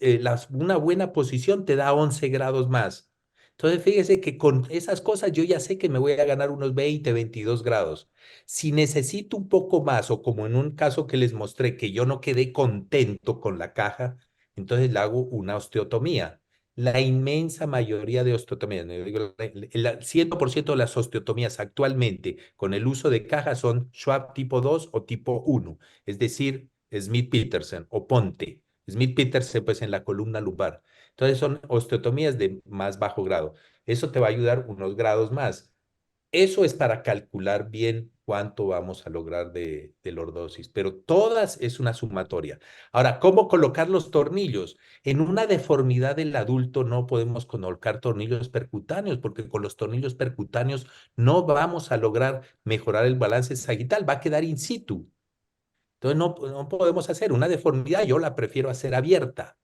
una buena posición te da 11 grados más. Entonces, fíjese que con esas cosas yo ya sé que me voy a ganar unos 20, 22 grados. Si necesito un poco más, o como en un caso que les mostré, que yo no quedé contento con la caja, entonces le hago una osteotomía. La inmensa mayoría de osteotomías, no digo, el 100% de las osteotomías actualmente con el uso de cajas son Schwab tipo 2 o tipo 1, es decir, Smith-Peterson o Ponte. Smith-Peterson pues en la columna lumbar. Entonces son osteotomías de más bajo grado. Eso te va a ayudar unos grados más. Eso es para calcular bien cuánto vamos a lograr de lordosis, pero todas es una sumatoria. Ahora, ¿cómo colocar los tornillos? En una deformidad del adulto no podemos colocar tornillos percutáneos, porque con los tornillos percutáneos no vamos a lograr mejorar el balance sagital, va a quedar in situ. Entonces no podemos hacer una deformidad, yo la prefiero hacer abierta.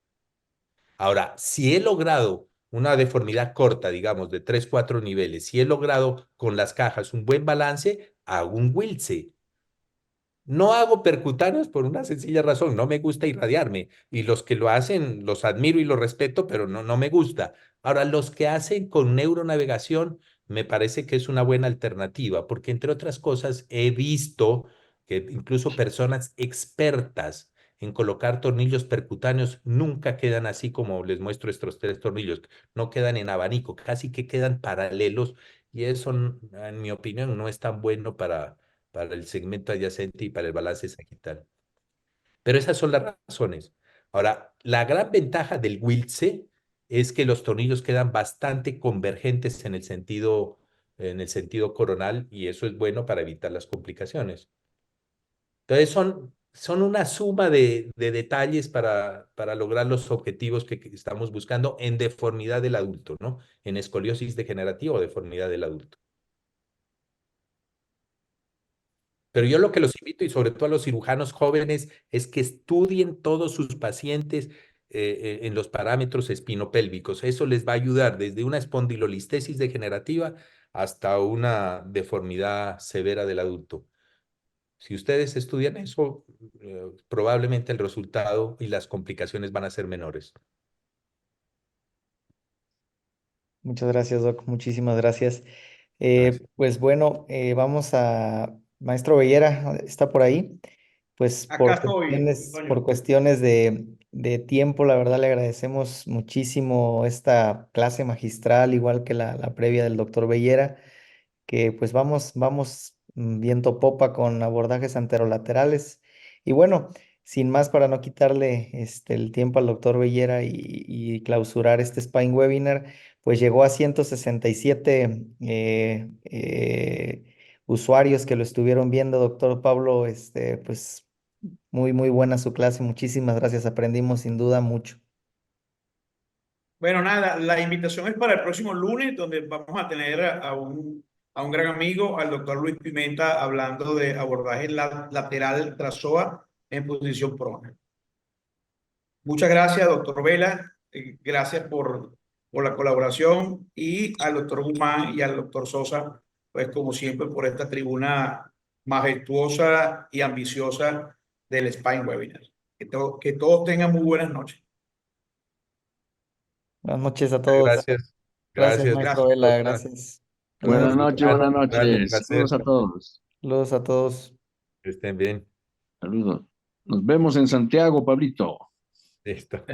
Ahora, si he logrado una deformidad corta, digamos, de 3, 4 niveles, si he logrado con las cajas un buen balance, hago un Wiltse. No hago percutáneos por una sencilla razón, no me gusta irradiarme. Y los que lo hacen, los admiro y los respeto, pero no me gusta. Ahora, los que hacen con neuronavegación, me parece que es una buena alternativa, porque entre otras cosas he visto que incluso personas expertas en colocar tornillos percutáneos nunca quedan así como les muestro estos 3 tornillos, no quedan en abanico, casi que quedan paralelos y eso, en mi opinión, no es tan bueno para el segmento adyacente y para el balance sagital. Pero esas son las razones. Ahora, la gran ventaja del Wiltse es que los tornillos quedan bastante convergentes en el sentido coronal y eso es bueno para evitar las complicaciones. Entonces son una suma de detalles para lograr los objetivos que estamos buscando en deformidad del adulto, ¿no? En escoliosis degenerativa o deformidad del adulto. Pero yo lo que los invito, y sobre todo a los cirujanos jóvenes, es que estudien todos sus pacientes en los parámetros espinopélvicos. Eso les va a ayudar desde una espondilolistesis degenerativa hasta una deformidad severa del adulto. Si ustedes estudian eso, probablemente el resultado y las complicaciones van a ser menores. Muchas gracias, Doc. Muchísimas gracias. Gracias. Pues bueno, vamos a... Maestro Bellera, ¿está por ahí? Pues Acá estoy, por Antonio. cuestiones de tiempo, la verdad le agradecemos muchísimo esta clase magistral, igual que la previa del doctor Bellera, que pues vamos viento popa con abordajes anterolaterales. Y bueno, sin más, para no quitarle el tiempo al doctor Bellera y clausurar este Spine Webinar, pues llegó a 167 usuarios que lo estuvieron viendo, doctor Pablo, pues muy buena su clase, muchísimas gracias, aprendimos sin duda mucho. Bueno, nada, la invitación es para el próximo lunes, donde vamos a tener a un gran amigo, al doctor Luis Pimenta, hablando de abordaje lateral trasoa en posición prona. Muchas gracias, doctor Vela. Gracias por la colaboración y al doctor Guzmán y al doctor Sosa, pues como siempre, por esta tribuna majestuosa y ambiciosa del Spine Webinar. Que todos tengan muy buenas noches. Buenas noches a todos, Gracias. gracias Gracias, maestro Gracias. Vela, doctora. gracias. Buenas Saludos, noches, buenas Vale, un noches. placer. Saludos a todos. saludos a todos. Que estén bien. Saludos. Nos vemos en Santiago, Pablito. Listo.